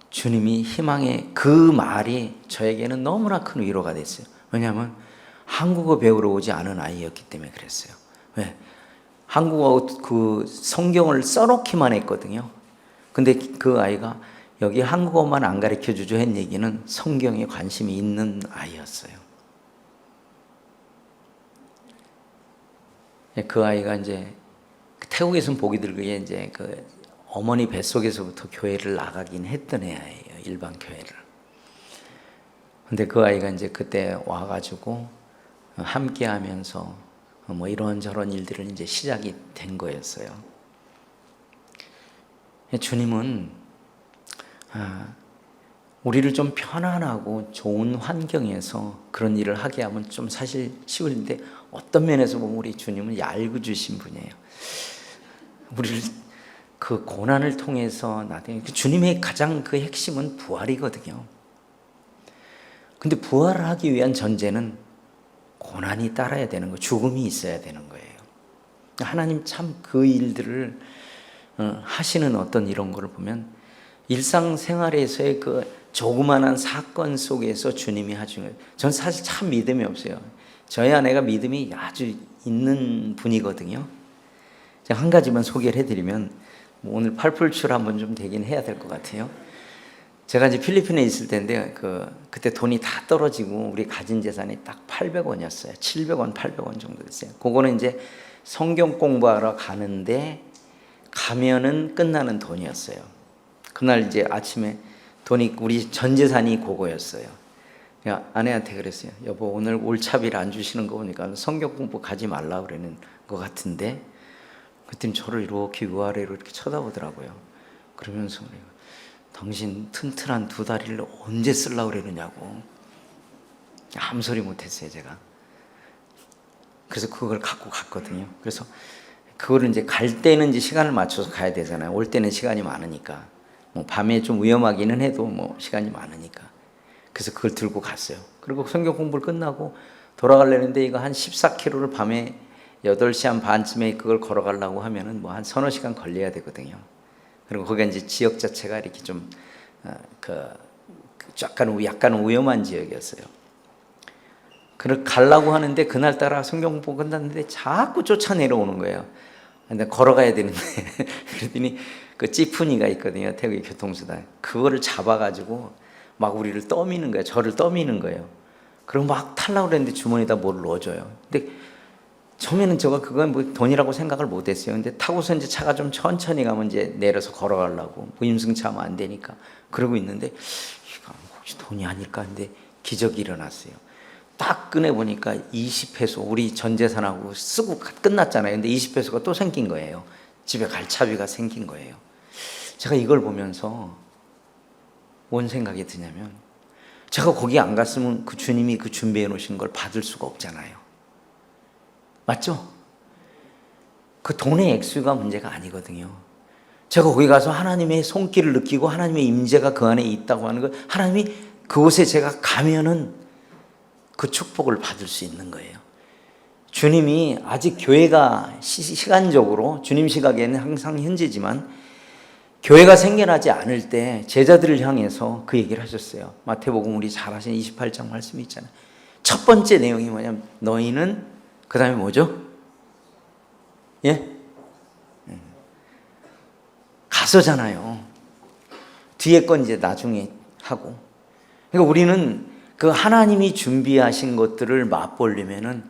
주님이 희망의 그 말이 저에게는 너무나 큰 위로가 됐어요. 왜냐하면 한국어 배우러 오지 않은 아이였기 때문에 그랬어요. 왜? 한국어 그 성경을 써놓기만 했거든요. 근데 그 아이가 여기 한국어만 안 가르쳐 주죠 한 얘기는 성경에 관심이 있는 아이였어요. 그 아이가 이제 태국에서는 보기 드물게 이제 그 어머니 뱃속에서부터 교회를 나가긴 했던 애예요. 일반 교회를. 근데 그 아이가 이제 그때 와가지고 함께 하면서 뭐 이런저런 일들을 이제 시작이 된 거였어요. 주님은 우리를 좀 편안하고 좋은 환경에서 그런 일을 하게 하면 좀 사실 쉬운데 어떤 면에서 보면 우리 주님은 얄궂으신 분이에요. 우리를 그 고난을 통해서 주님의 가장 그 핵심은 부활이거든요. 근데 부활을 하기 위한 전제는 고난이 따라야 되는 거예요. 죽음이 있어야 되는 거예요. 하나님 참 그 일들을 하시는 어떤 이런 거를 보면 일상생활에서의 그 조그만한 사건 속에서 주님이 하시는 거예요. 전 사실 참 믿음이 없어요. 저희 아내가 믿음이 아주 있는 분이거든요. 제가 한 가지만 소개를 해드리면 뭐 오늘 팔불출 한번 좀 되긴 해야 될 것 같아요. 제가 이제 필리핀에 있을 때인데 그때 돈이 다 떨어지고 우리 가진 재산이 딱 800원이었어요. 700원, 800원 정도 됐어요. 그거는 이제 성경 공부하러 가는데 가면은 끝나는 돈이었어요. 그날 이제 아침에 돈이 우리 전 재산이 그거였어요. 아내한테 그랬어요. 여보 오늘 올차비를 안 주시는 거 보니까 성경 공부 가지 말라 그러는 것 같은데 그랬더니 저를 이렇게 위아래로 이렇게 쳐다보더라고요. 그러면서 당신 튼튼한 2다리를 언제 쓰려고 그러느냐고 아무 소리 못했어요 제가. 그래서 그걸 갖고 갔거든요. 그래서 그거를 이제 갈 때는 이제 시간을 맞춰서 가야 되잖아요. 올 때는 시간이 많으니까 뭐 밤에 좀 위험하기는 해도 뭐 시간이 많으니까 그래서 그걸 들고 갔어요. 그리고 성경 공부를 끝나고 돌아가려는데 이거 한 14km를 밤에 8시 한 반쯤에 그걸 걸어가려고 하면은 뭐 한 서너 시간 걸려야 되거든요. 그리고 거기가 이제 지역 자체가 이렇게 좀 약간 위험한 지역이었어요. 그걸 가려고 하는데 그날따라 성경 공부 끝났는데 자꾸 쫓아 내려오는 거예요. 근데 걸어가야 되는데 그랬더니 그 찌푸니가 있거든요. 태국의 교통수단. 그거를 잡아가지고 막 우리를 떠미는 거예요. 저를 떠미는 거예요. 그리고 막 타려고 그랬는데 주머니에다 뭘 넣어줘요. 근데 처음에는 제가 그건 뭐 돈이라고 생각을 못했어요. 근데 타고서 이제 차가 좀 천천히 가면 이제 내려서 걸어가려고 무임승차하면 안 되니까 그러고 있는데 이거 혹시 돈이 아닐까 했는데 기적이 일어났어요. 딱 꺼내 보니까 20페소 우리 전 재산하고 쓰고 끝났잖아요. 근데 20페소가 또 생긴 거예요. 집에 갈 차비가 생긴 거예요. 제가 이걸 보면서 뭔 생각이 드냐면 제가 거기 안 갔으면 그 주님이 그 준비해 놓으신 걸 받을 수가 없잖아요. 맞죠? 그 돈의 액수가 문제가 아니거든요. 제가 거기 가서 하나님의 손길을 느끼고 하나님의 임재가 그 안에 있다고 하는 거 하나님이 그곳에 제가 가면은 그 축복을 받을 수 있는 거예요. 주님이 아직 교회가 시간적으로 주님 시각에는 항상 현재지만 교회가 생겨나지 않을 때 제자들을 향해서 그 얘기를 하셨어요. 마태복음 우리 잘 아시는 28장 말씀이 있잖아요. 첫 번째 내용이 뭐냐면 너희는 그 다음에 뭐죠? 예? 가서잖아요. 뒤에 건 이제 나중에 하고. 그러니까 우리는 그 하나님이 준비하신 것들을 맛보려면은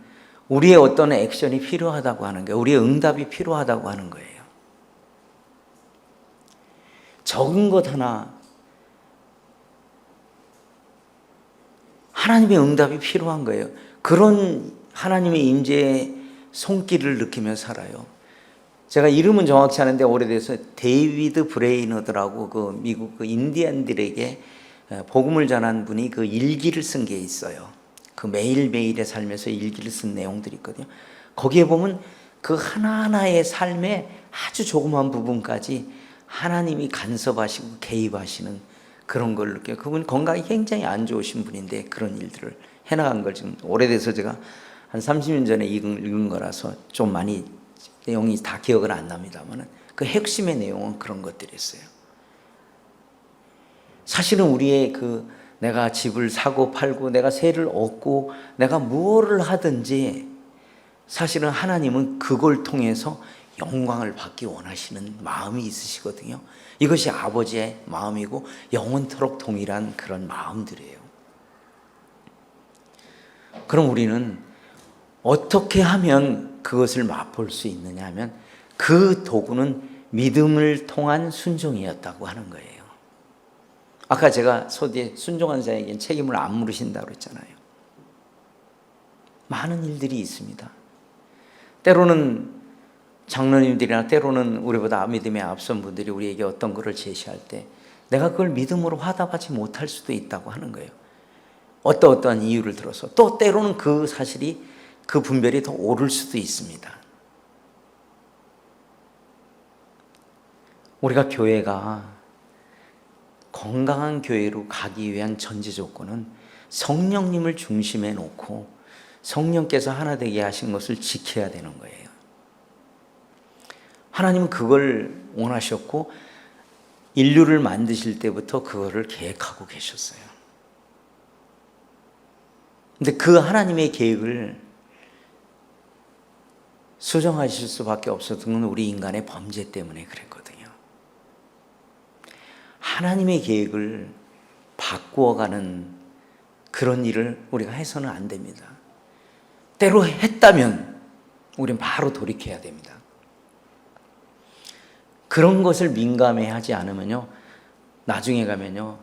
우리의 어떤 액션이 필요하다고 하는 거예요. 우리의 응답이 필요하다고 하는 거예요. 적은 것 하나 하나님의 응답이 필요한 거예요. 그런 하나님의 임재의 손길을 느끼며 살아요. 제가 이름은 정확치 않은데 오래돼서 데이비드 브레이너드라고 그 미국 그 인디안들에게 복음을 전한 분이 그 일기를 쓴 게 있어요. 그 매일매일의 삶에서 일기를 쓴 내용들이 있거든요. 거기에 보면 그 하나하나의 삶에 아주 조그만 부분까지 하나님이 간섭하시고 개입하시는 그런 걸 느껴요. 그분 건강이 굉장히 안 좋으신 분인데 그런 일들을 해나간 걸 지금 오래돼서 제가 한 30년 전에 읽은 거라서 좀 많이 내용이 다 기억은 안 납니다만 그 핵심의 내용은 그런 것들이었어요. 사실은 우리의 내가 집을 사고 팔고 내가 세를 얻고 내가 무엇을 하든지 사실은 하나님은 그걸 통해서 영광을 받기 원하시는 마음이 있으시거든요. 이것이 아버지의 마음이고 영원토록 동일한 그런 마음들이에요. 그럼 우리는 어떻게 하면 그것을 맛볼 수 있느냐 하면 그 도구는 믿음을 통한 순종이었다고 하는 거예요. 아까 제가 소디에 순종한 자에게는 책임을 안 물으신다고 그랬잖아요. 많은 일들이 있습니다. 때로는 장로님들이나 때로는 우리보다 믿음에 앞선 분들이 우리에게 어떤 것을 제시할 때 내가 그걸 믿음으로 화답하지 못할 수도 있다고 하는 거예요. 어떠한 이유를 들어서 또 때로는 그 사실이 그 분별이 더 옳을 수도 있습니다. 우리가 교회가 건강한 교회로 가기 위한 전제 조건은 성령님을 중심에 놓고 성령께서 하나 되게 하신 것을 지켜야 되는 거예요. 하나님은 그걸 원하셨고 인류를 만드실 때부터 그거를 계획하고 계셨어요. 근데 그 하나님의 계획을 수정하실 수밖에 없었던 건 우리 인간의 범죄 때문에 그랬거든요. 하나님의 계획을 바꾸어가는 그런 일을 우리가 해서는 안 됩니다. 때로 했다면 우리는 바로 돌이켜야 됩니다. 그런 것을 민감해하지 않으면요, 나중에 가면요,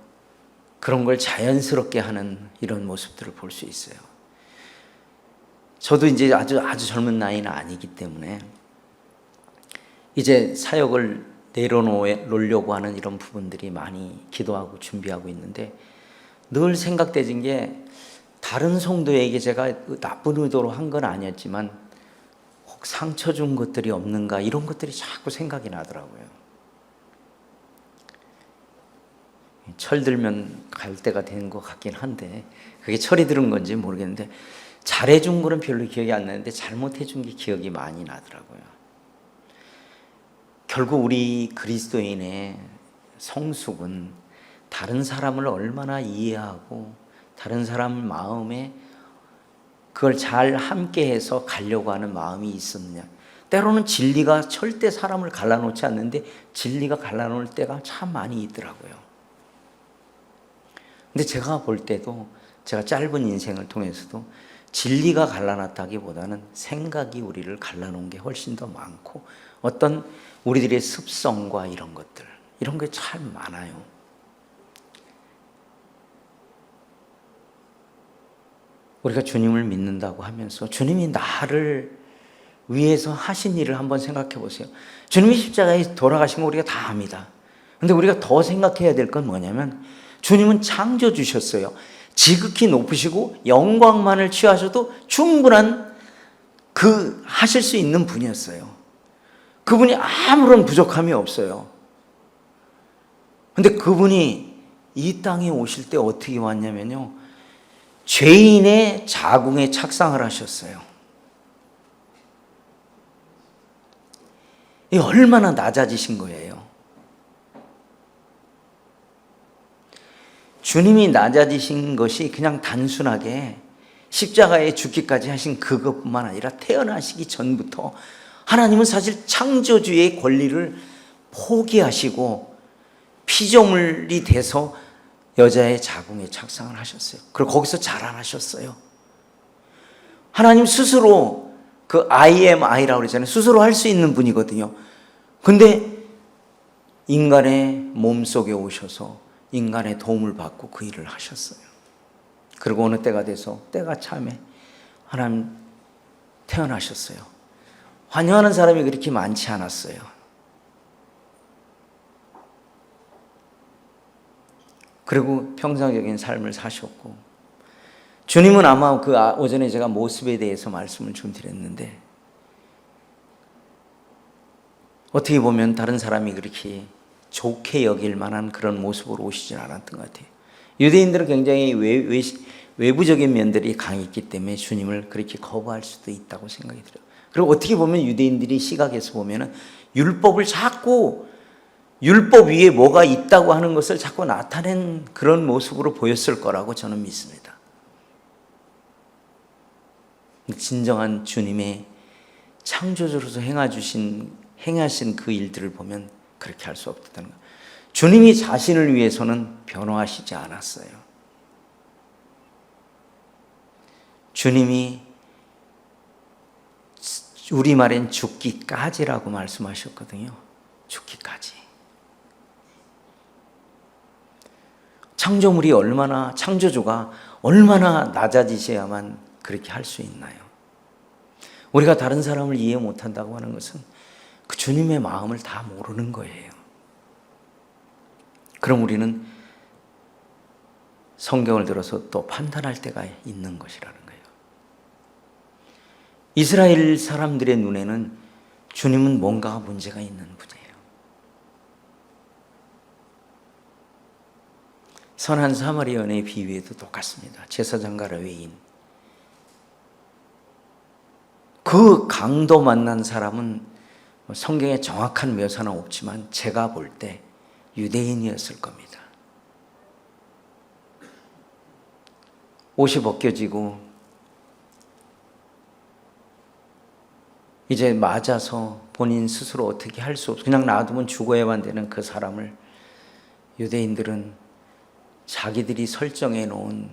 그런 걸 자연스럽게 하는 이런 모습들을 볼 수 있어요. 저도 이제 아주 젊은 나이는 아니기 때문에 이제 사역을 내려놓으려고 하는 이런 부분들이 많이 기도하고 준비하고 있는데 늘 생각되진 게 다른 성도에게 제가 나쁜 의도로 한 건 아니었지만 혹 상처 준 것들이 없는가 이런 것들이 자꾸 생각이 나더라고요. 철들면 갈 때가 된 것 같긴 한데 그게 철이 들은 건지 모르겠는데 잘해준 거는 별로 기억이 안 나는데 잘못해준 게 기억이 많이 나더라고요. 결국 우리 그리스도인의 성숙은 다른 사람을 얼마나 이해하고 다른 사람 마음에 그걸 잘 함께해서 가려고 하는 마음이 있었느냐. 때로는 진리가 절대 사람을 갈라놓지 않는데 진리가 갈라놓을 때가 참 많이 있더라고요. 근데 제가 볼 때도 제가 짧은 인생을 통해서도 진리가 갈라놨다기보다는 생각이 우리를 갈라놓은 게 훨씬 더 많고 어떤 우리들의 습성과 이런 것들 이런 게 참 많아요. 우리가 주님을 믿는다고 하면서 주님이 나를 위해서 하신 일을 한번 생각해 보세요. 주님이 십자가에 돌아가신 거 우리가 다 압니다. 근데 우리가 더 생각해야 될 건 뭐냐면 주님은 창조주셨어요. 지극히 높으시고 영광만을 취하셔도 충분한 하실 수 있는 분이었어요. 그분이 아무런 부족함이 없어요. 근데 그분이 이 땅에 오실 때 어떻게 왔냐면요, 죄인의 자궁에 착상을 하셨어요. 이 얼마나 낮아지신 거예요. 주님이 낮아지신 것이 그냥 단순하게 십자가에 죽기까지 하신 그것뿐만 아니라 태어나시기 전부터 하나님은 사실 창조주의 권리를 포기하시고 피조물이 돼서 여자의 자궁에 착상을 하셨어요. 그리고 거기서 자라나셨어요. 하나님 스스로 그 I am I라고 그러잖아요. 스스로 할 수 있는 분이거든요. 근데 인간의 몸속에 오셔서 인간의 도움을 받고 그 일을 하셨어요. 그리고 어느 때가 돼서 때가 참에 하나님 태어나셨어요. 환영하는 사람이 그렇게 많지 않았어요. 그리고 평상적인 삶을 사셨고 주님은 아마 오전에 제가 모습에 대해서 말씀을 좀 드렸는데 어떻게 보면 다른 사람이 그렇게 좋게 여길 만한 그런 모습으로 오시진 않았던 것 같아요. 유대인들은 굉장히 외부적인 면들이 강했기 때문에 주님을 그렇게 거부할 수도 있다고 생각이 들어요. 그리고 어떻게 보면 유대인들이 시각에서 보면은 율법을 자꾸 율법 위에 뭐가 있다고 하는 것을 자꾸 나타낸 그런 모습으로 보였을 거라고 저는 믿습니다. 진정한 주님의 창조주로서 행하신 그 일들을 보면 그렇게 할 수 없다는 것. 주님이 자신을 위해서는 변화하시지 않았어요. 주님이 우리말엔 죽기까지라고 말씀하셨거든요. 죽기까지. 창조주가 얼마나 낮아지셔야만 그렇게 할 수 있나요? 우리가 다른 사람을 이해 못한다고 하는 것은 그 주님의 마음을 다 모르는 거예요. 그럼 우리는 성경을 들어서 또 판단할 때가 있는 것이라는 거예요. 이스라엘 사람들의 눈에는 주님은 뭔가 문제가 있는 분이에요. 선한 사마리아인의 비유에도 똑같습니다. 제사장과 레위인. 그 강도 만난 사람은 성경에 정확한 묘사는 없지만 제가 볼 때 유대인이었을 겁니다. 옷이 벗겨지고 이제 맞아서 본인 스스로 어떻게 할 수 없어 그냥 놔두면 죽어야만 되는 그 사람을 유대인들은 자기들이 설정해 놓은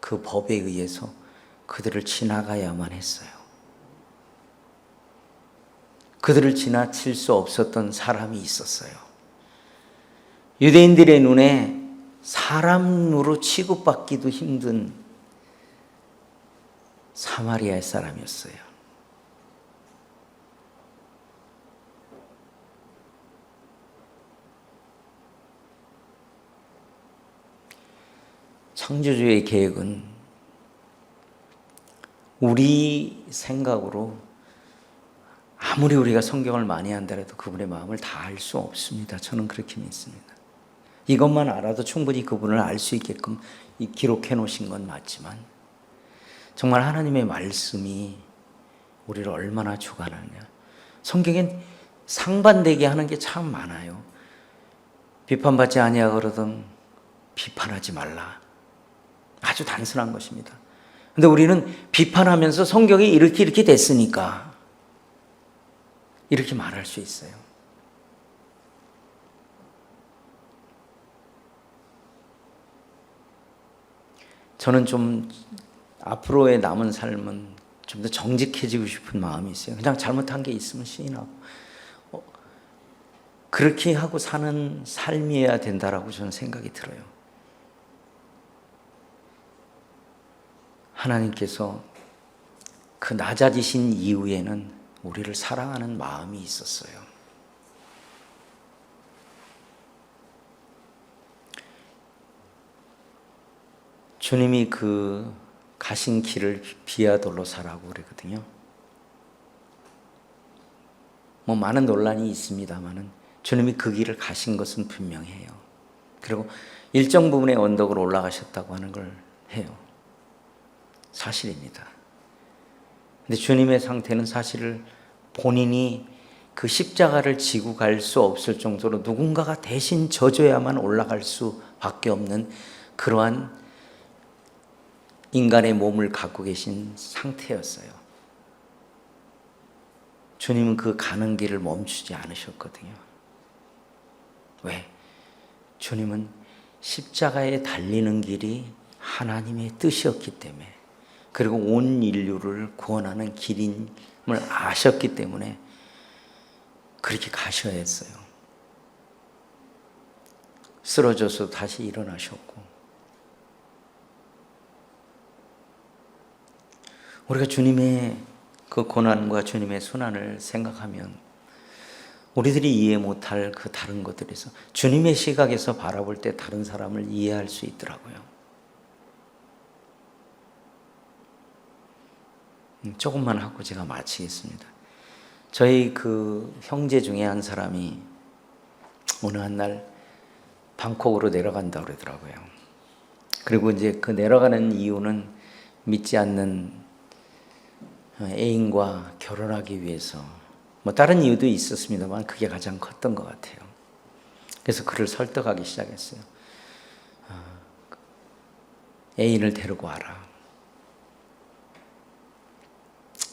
그 법에 의해서 그들을 지나가야만 했어요. 그들을 지나칠 수 없었던 사람이 있었어요. 유대인들의 눈에 사람으로 취급받기도 힘든 사마리아의 사람이었어요. 창조주의 계획은 우리 생각으로 아무리 우리가 성경을 많이 한다해도 그분의 마음을 다 알 수 없습니다. 저는 그렇게 믿습니다. 이것만 알아도 충분히 그분을 알 수 있게끔 기록해 놓으신 건 맞지만 정말 하나님의 말씀이 우리를 얼마나 주관하느냐. 성경엔 상반되게 하는 게 참 많아요. 비판받지 아니하거든 비판하지 말라. 아주 단순한 것입니다. 근데 우리는 비판하면서 성경이 이렇게 됐으니까 이렇게 말할 수 있어요. 저는 좀 앞으로의 남은 삶은 좀 더 정직해지고 싶은 마음이 있어요. 그냥 잘못한 게 있으면 시인하고 그렇게 하고 사는 삶이어야 된다라고 저는 생각이 들어요. 하나님께서 그 낮아지신 이후에는 우리를 사랑하는 마음이 있었어요. 주님이 그 가신 길을 비아돌로사라고 그러거든요. 많은 논란이 있습니다만은 주님이 그 길을 가신 것은 분명해요. 그리고 일정 부분의 언덕으로 올라가셨다고 하는 걸 해요. 사실입니다. 근데 주님의 상태는 사실 본인이 그 십자가를 지고 갈 수 없을 정도로 누군가가 대신 져줘야만 올라갈 수밖에 없는 그러한 인간의 몸을 갖고 계신 상태였어요. 주님은 그 가는 길을 멈추지 않으셨거든요. 왜? 주님은 십자가에 달리는 길이 하나님의 뜻이었기 때문에 그리고 온 인류를 구원하는 길임을 아셨기 때문에 그렇게 가셔야 했어요. 쓰러져서 다시 일어나셨고 우리가 주님의 그 고난과 주님의 순환을 생각하면 우리들이 이해 못할 그 다른 것들에서 주님의 시각에서 바라볼 때 다른 사람을 이해할 수 있더라고요. 조금만 하고 제가 마치겠습니다. 저희 그 형제 중에 한 사람이 어느 한 날 방콕으로 내려간다고 그러더라고요. 그리고 이제 그 내려가는 이유는 믿지 않는 애인과 결혼하기 위해서, 뭐 다른 이유도 있었습니다만 그게 가장 컸던 것 같아요. 그래서 그를 설득하기 시작했어요. 애인을 데리고 와라.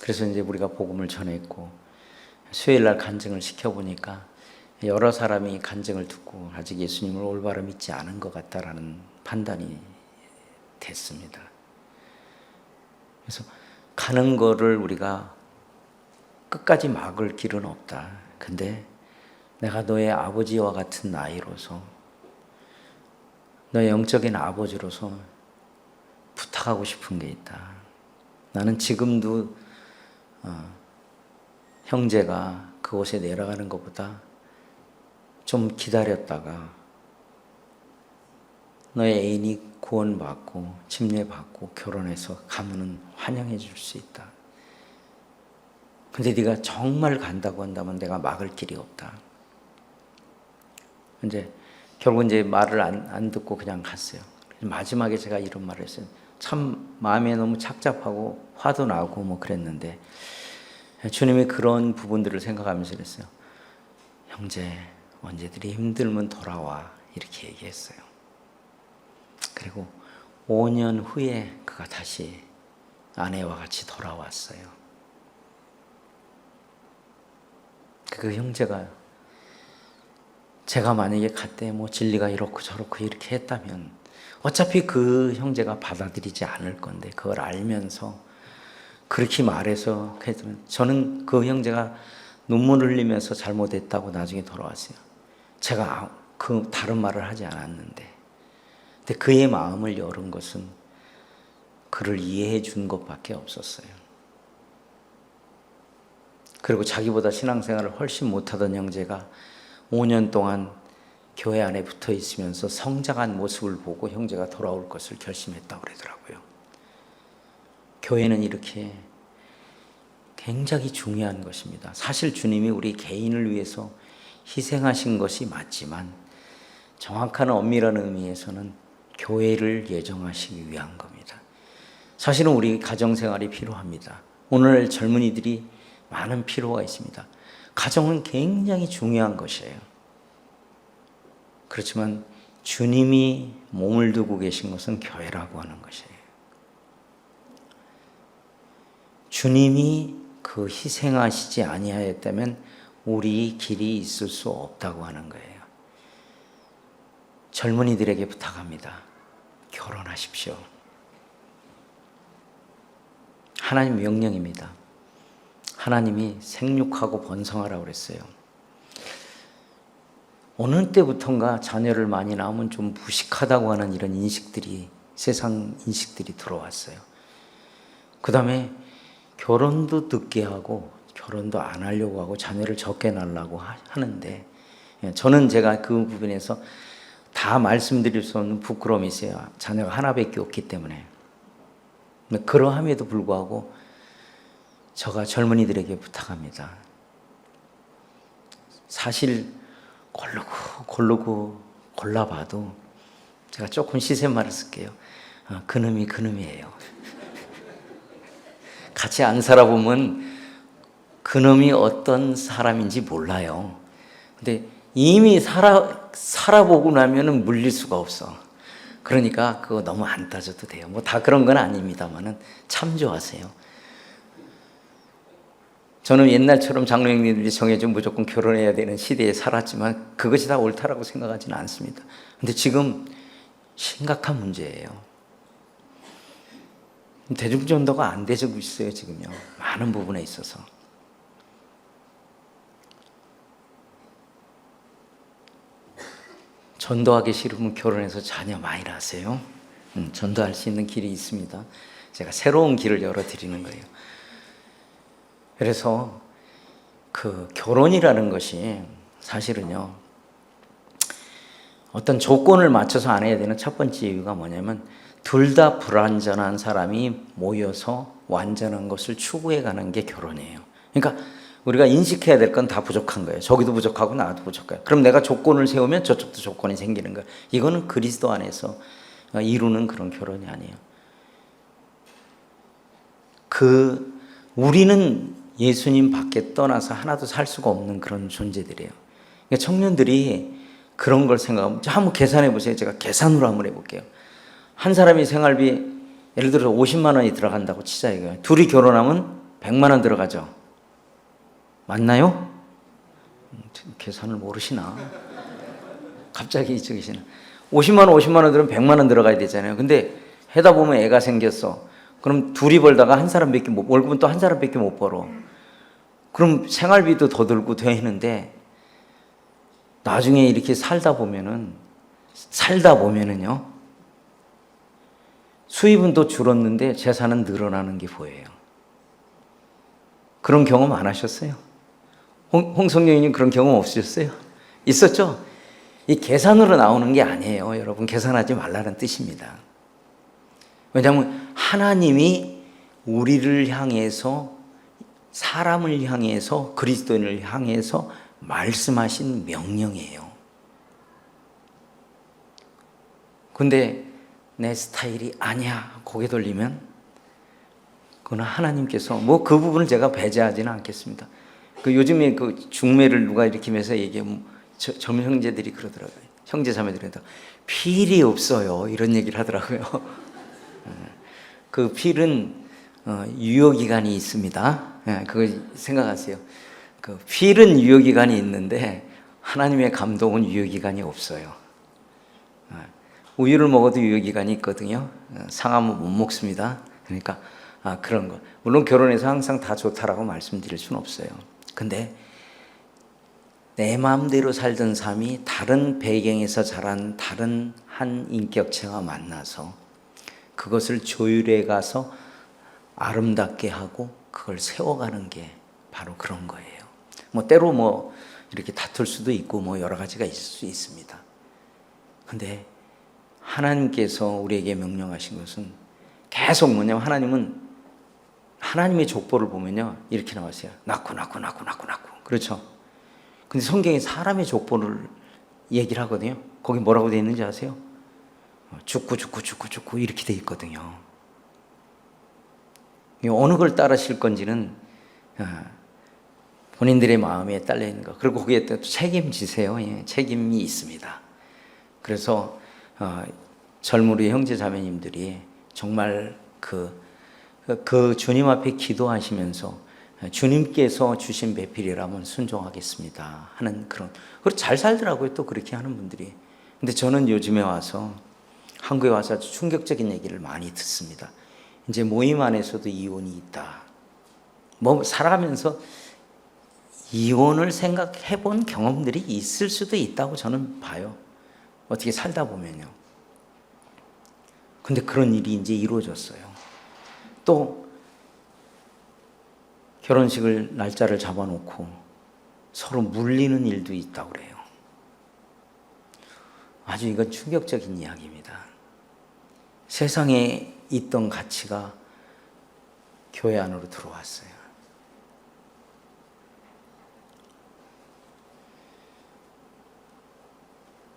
그래서 이제 우리가 복음을 전했고, 수요일 날 간증을 시켜보니까 여러 사람이 간증을 듣고 아직 예수님을 올바로 믿지 않은 것 같다라는 판단이 됐습니다. 그래서 가는 거를 우리가 끝까지 막을 길은 없다. 근데 내가 너의 아버지와 같은 나이로서, 너의 영적인 아버지로서 부탁하고 싶은 게 있다. 나는 지금도 형제가 그곳에 내려가는 것보다 좀 기다렸다가 너의 애인이 구원받고 침례받고 결혼해서 가면은 환영해 줄 수 있다. 근데 네가 정말 간다고 한다면 내가 막을 길이 없다. 이제 결국 이제 말을 안 듣고 그냥 갔어요. 마지막에 제가 이런 말을 했어요. 참 마음에 너무 착잡하고 화도 나고 뭐 그랬는데 주님이 그런 부분들을 생각하면서 그랬어요. 형제, 언제들이 힘들면 돌아와, 이렇게 얘기했어요. 그리고 5년 후에 그가 다시 아내와 같이 돌아왔어요. 그 형제가, 제가 만약에 그때 뭐 진리가 이렇고 저렇고 이렇게 했다면 어차피 그 형제가 받아들이지 않을 건데, 그걸 알면서 그렇게 말해서 했으면, 저는 그 형제가 눈물 흘리면서 잘못했다고 나중에 돌아왔어요. 제가 그 다른 말을 하지 않았는데, 근데 그의 마음을 열은 것은 그를 이해해 준 것밖에 없었어요. 그리고 자기보다 신앙생활을 훨씬 못하던 형제가 5년 동안 교회 안에 붙어 있으면서 성장한 모습을 보고 형제가 돌아올 것을 결심했다고 그러더라고요. 교회는 이렇게 굉장히 중요한 것입니다. 사실 주님이 우리 개인을 위해서 희생하신 것이 맞지만 정확한 엄밀한 의미에서는 교회를 예정하시기 위한 겁니다. 사실은 우리 가정생활이 필요합니다. 오늘 젊은이들이 많은 필요가 있습니다. 가정은 굉장히 중요한 것이에요. 그렇지만 주님이 몸을 두고 계신 것은 교회라고 하는 것이에요. 주님이 그 희생하시지 아니하였다면 우리 길이 있을 수 없다고 하는 거예요. 젊은이들에게 부탁합니다. 결혼하십시오. 하나님 명령입니다. 하나님이 생육하고 번성하라고 그랬어요. 어느 때부턴가 자녀를 많이 낳으면 좀 무식하다고 하는 이런 인식들이, 세상 인식들이 들어왔어요. 그 다음에 결혼도 늦게 하고 결혼도 안 하려고 하고 자녀를 적게 낳으려고 하는데, 저는 제가 그 부분에서 다 말씀드릴 수 없는 부끄러움이 있어요. 자녀가 하나밖에 없기 때문에. 그러함에도 불구하고 제가 젊은이들에게 부탁합니다. 사실 고르고 골라봐도, 제가 조금 시샘말을 쓸게요. 그놈이 그놈이에요. 같이 안 살아보면 그놈이 어떤 사람인지 몰라요. 근데 이미 살아보고 나면은 물릴 수가 없어. 그러니까 그거 너무 안 따져도 돼요. 뭐 다 그런 건 아닙니다만은 참조하세요. 저는 옛날처럼 장로님들이 정해준 무조건 결혼해야 되는 시대에 살았지만 그것이 다 옳다라고 생각하지는 않습니다. 근데 지금 심각한 문제예요. 대중전도가 안 되고 있어요, 지금요. 많은 부분에 있어서. 전도하기 싫으면 결혼해서 자녀 많이 낳으세요. 전도할 수 있는 길이 있습니다. 제가 새로운 길을 열어드리는 거예요. 그래서 그 결혼이라는 것이 사실은요, 어떤 조건을 맞춰서 안 해야 되는 첫 번째 이유가 뭐냐면, 둘 다 불완전한 사람이 모여서 완전한 것을 추구해 가는 게 결혼이에요. 그러니까 우리가 인식해야 될 건 다 부족한 거예요. 저기도 부족하고 나도 부족해요. 그럼 내가 조건을 세우면 저쪽도 조건이 생기는 거예요. 이거는 그리스도 안에서 이루는 그런 결혼이 아니에요. 우리는 예수님 밖에 떠나서 하나도 살 수가 없는 그런 존재들이에요. 그러니까 청년들이 그런 걸 생각하면 한번 계산해 보세요. 제가 계산으로 한번 해볼게요. 한 사람이 생활비 예를 들어서 50만 원이 들어간다고 치자 이거예요. 둘이 결혼하면 100만 원 들어가죠. 맞나요? 계산을 모르시나? 갑자기 이쪽이시나? 50만 원 들으면 100만 원 들어가야 되잖아요. 근데 해다 보면 애가 생겼어. 그럼 둘이 벌다가 한 사람밖에 월급은 또 한 사람밖에 못 벌어. 그럼 생활비도 더 들고 되는데 나중에 이렇게 살다 보면은요 수입은 또 줄었는데 재산은 늘어나는 게 보여요. 그런 경험 안 하셨어요? 홍성령님 그런 경험 없으셨어요? 있었죠? 이 계산으로 나오는 게 아니에요. 여러분 계산하지 말라는 뜻입니다. 왜냐하면 하나님이 우리를 향해서 사람을 향해서 그리스도인을 향해서 말씀하신 명령이에요. 근데 내 스타일이 아니야 고개 돌리면 그건 하나님께서 그 부분을 제가 배제하지는 않겠습니다. 요즘에 중매를 누가 일으키면서 얘기하면 젊은 형제들이 그러더라고요. 형제 자매들이 필이 없어요 이런 얘기를 하더라고요. 그 필은 유효기간이 있습니다. 그거 생각하세요. 필은 유효기간이 있는데 하나님의 감동은 유효기간이 없어요. 우유를 먹어도 유효기간이 있거든요. 상하면 못 먹습니다. 그러니까 그런 거. 물론 결혼해서 항상 다 좋다라고 말씀드릴 수는 없어요. 근데 내 마음대로 살던 삶이 다른 배경에서 자란 다른 한 인격체와 만나서 그것을 조율해 가서 아름답게 하고 그걸 세워가는 게 바로 그런 거예요. 때로 이렇게 다툴 수도 있고 여러 가지가 있을 수 있습니다. 근데 하나님께서 우리에게 명령하신 것은 계속 뭐냐면 하나님의 족보를 보면요 이렇게 나왔어요. 낳고 그렇죠. 근데 성경에 사람의 족보를 얘기를 하거든요. 거기 뭐라고 되어 있는지 아세요? 죽고 이렇게 되어 있거든요. 어느 걸 따르실 건지는 본인들의 마음에 딸려 있는 거. 그리고 거기에 또 책임지세요. 책임이 있습니다. 그래서 젊은 우리 형제 자매님들이 정말 그 주님 앞에 기도하시면서 주님께서 주신 배필이라면 순종하겠습니다 하는 그런. 그리고 잘 살더라고요. 또 그렇게 하는 분들이. 근데 저는 요즘에 와서 한국에 와서 아주 충격적인 얘기를 많이 듣습니다. 이제 모임 안에서도 이혼이 있다. 살아가면서 이혼을 생각해 본 경험들이 있을 수도 있다고 저는 봐요. 어떻게 살다 보면요. 근데 그런 일이 이제 이루어졌어요. 또 결혼식을 날짜를 잡아놓고 서로 물리는 일도 있다고 그래요. 아주 이건 충격적인 이야기입니다. 세상에 있던 가치가 교회 안으로 들어왔어요.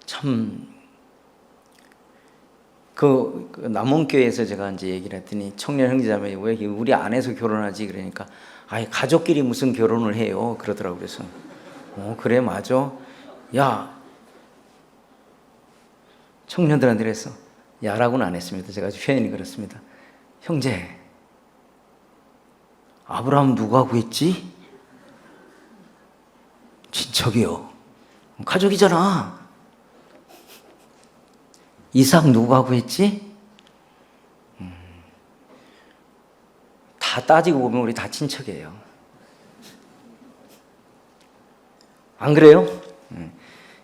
참, 남원교회에서 제가 이제 얘기를 했더니 청년 형제자매 왜 우리 안에서 결혼하지? 그러니까 가족끼리 무슨 결혼을 해요? 그러더라고요. 그래서 그래 맞아. 야, 청년들한테 그랬어. 야라고는 안 했습니다. 제가 표현이 그렇습니다. 형제, 아브라함 누가 구했지? 친척이요. 가족이잖아. 이삭 누가 구했지? 다 따지고 보면 우리 다 친척이에요. 안 그래요?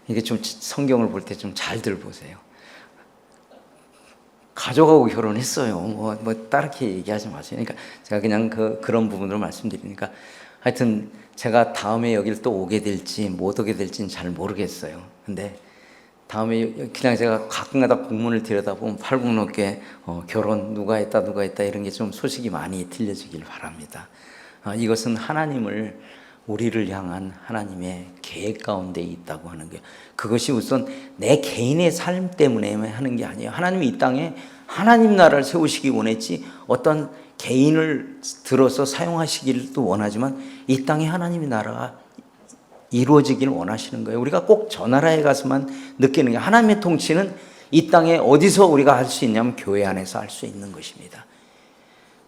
이게 좀 성경을 볼 때 좀 잘들 보세요. 가족하고 결혼했어요. 따르게 얘기하지 마세요. 그러니까 제가 그냥 그런 부분으로 말씀드리니까 하여튼 제가 다음에 여기를 또 오게 될지 못 오게 될지는 잘 모르겠어요. 근데 다음에 그냥 제가 가끔가다 공문을 들여다보면 팔국넘게 결혼 누가 했다 이런 게 좀 소식이 많이 들려주길 바랍니다. 이것은 하나님을 우리를 향한 하나님의 계획 가운데 있다고 하는 거예요. 그것이 우선 내 개인의 삶 때문에 하는 게 아니에요. 하나님이 이 땅에 하나님 나라를 세우시기 원했지 어떤 개인을 들어서 사용하시기를 또 원하지만 이 땅에 하나님의 나라가 이루어지기를 원하시는 거예요. 우리가 꼭 저 나라에 가서만 느끼는 게, 하나님의 통치는 이 땅에 어디서 우리가 할 수 있냐면 교회 안에서 할 수 있는 것입니다.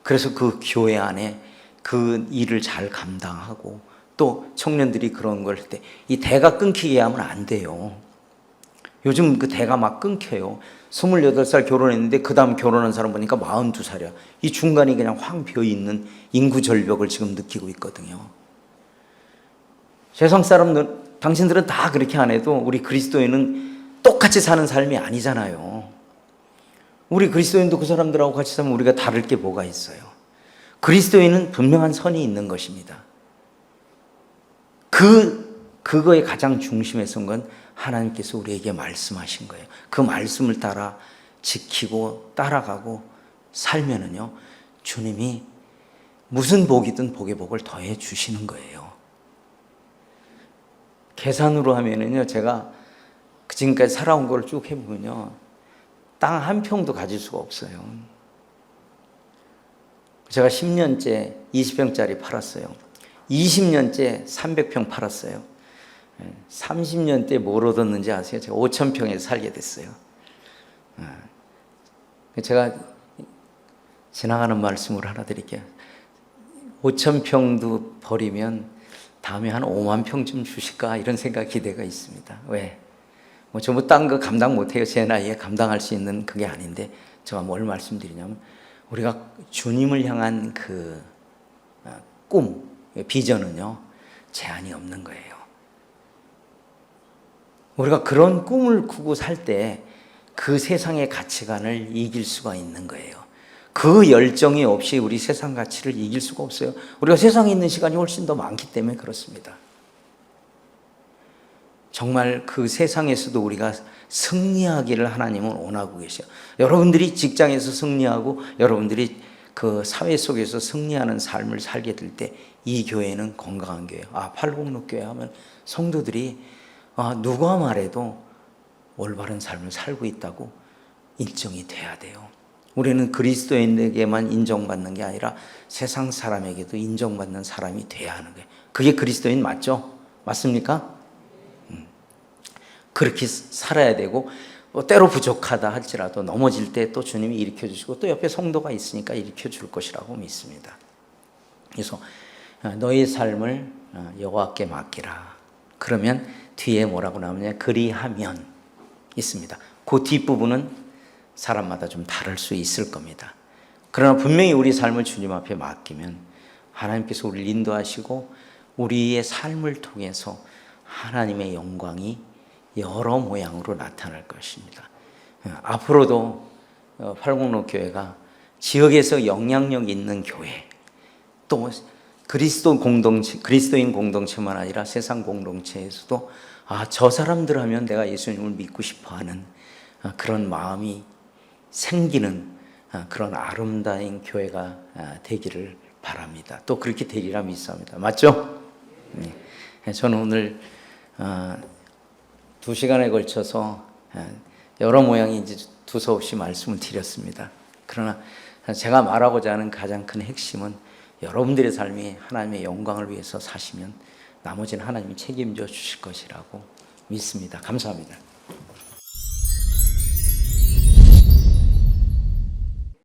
그래서 그 교회 안에 그 일을 잘 감당하고, 또 청년들이 그런 걸 할 때 이 대가 끊기게 하면 안 돼요. 요즘 그 대가 막 끊겨요. 28살 결혼했는데 그 다음 결혼한 사람 보니까 42살이야. 이 중간이 그냥 황 비어있는 인구 절벽을 지금 느끼고 있거든요. 세상 사람들, 당신들은 다 그렇게 안 해도 우리 그리스도인은 똑같이 사는 삶이 아니잖아요. 우리 그리스도인도 그 사람들하고 같이 살면 우리가 다를 게 뭐가 있어요? 그리스도인은 분명한 선이 있는 것입니다. 그거의 가장 중심에 선 건 하나님께서 우리에게 말씀하신 거예요. 그 말씀을 따라 지키고 따라가고 살면은요, 주님이 무슨 복이든 복의 복을 더해 주시는 거예요. 계산으로 하면은요, 제가 지금까지 살아온 걸 쭉 해보면요, 땅 한 평도 가질 수가 없어요. 제가 10년째 20평짜리 팔았어요. 20년째 300평 팔았어요. 30년 때 뭘 얻었는지 아세요? 제가 5,000평에서 살게 됐어요. 제가 지나가는 말씀으로 하나 드릴게요. 5,000평도 버리면 다음에 한 5만 평쯤 주실까, 이런 생각, 기대가 있습니다. 왜? 뭐 전부 딴 거 감당 못해요. 제 나이에 감당할 수 있는 그게 아닌데, 제가 뭘 말씀드리냐면, 우리가 주님을 향한 그 꿈, 비전은요, 제한이 없는 거예요. 우리가 그런 꿈을 꾸고 살 때 그 세상의 가치관을 이길 수가 있는 거예요. 그 열정이 없이 우리 세상 가치를 이길 수가 없어요. 우리가 세상에 있는 시간이 훨씬 더 많기 때문에 그렇습니다. 정말 그 세상에서도 우리가 승리하기를 하나님은 원하고 계셔요. 여러분들이 직장에서 승리하고 여러분들이 그 사회 속에서 승리하는 삶을 살게 될 때 이 교회는 건강한 교회예요. 팔곡로교회 하면 성도들이 누가 말해도 올바른 삶을 살고 있다고 인정이 돼야 돼요. 우리는 그리스도인에게만 인정받는 게 아니라 세상 사람에게도 인정받는 사람이 돼야 하는 거예요. 그게 그리스도인 맞죠? 맞습니까? 그렇게 살아야 되고, 때로 부족하다 할지라도 넘어질 때 또 주님이 일으켜 주시고, 또 옆에 성도가 있으니까 일으켜 줄 것이라고 믿습니다. 그래서 너의 삶을 여호와께 맡기라. 그러면 뒤에 뭐라고 나오냐? 그리하면 있습니다. 그 뒷부분은 사람마다 좀 다를 수 있을 겁니다. 그러나 분명히 우리 삶을 주님 앞에 맡기면 하나님께서 우리를 인도하시고 우리의 삶을 통해서 하나님의 영광이 여러 모양으로 나타날 것입니다. 앞으로도 팔곡로 교회가 지역에서 영향력 있는 교회, 또 그리스도인 공동체만 아니라 세상 공동체에서도 저 사람들 하면 내가 예수님을 믿고 싶어하는 그런 마음이 생기는 그런 아름다운 교회가 되기를 바랍니다. 또 그렇게 되리라 믿습니다. 맞죠? 네. 저는 오늘 2시간에 걸쳐서 여러 모양인지 두서없이 말씀을 드렸습니다. 그러나 제가 말하고자 하는 가장 큰 핵심은 여러분들의 삶이 하나님의 영광을 위해서 사시면 나머지는 하나님이 책임져 주실 것이라고 믿습니다. 감사합니다.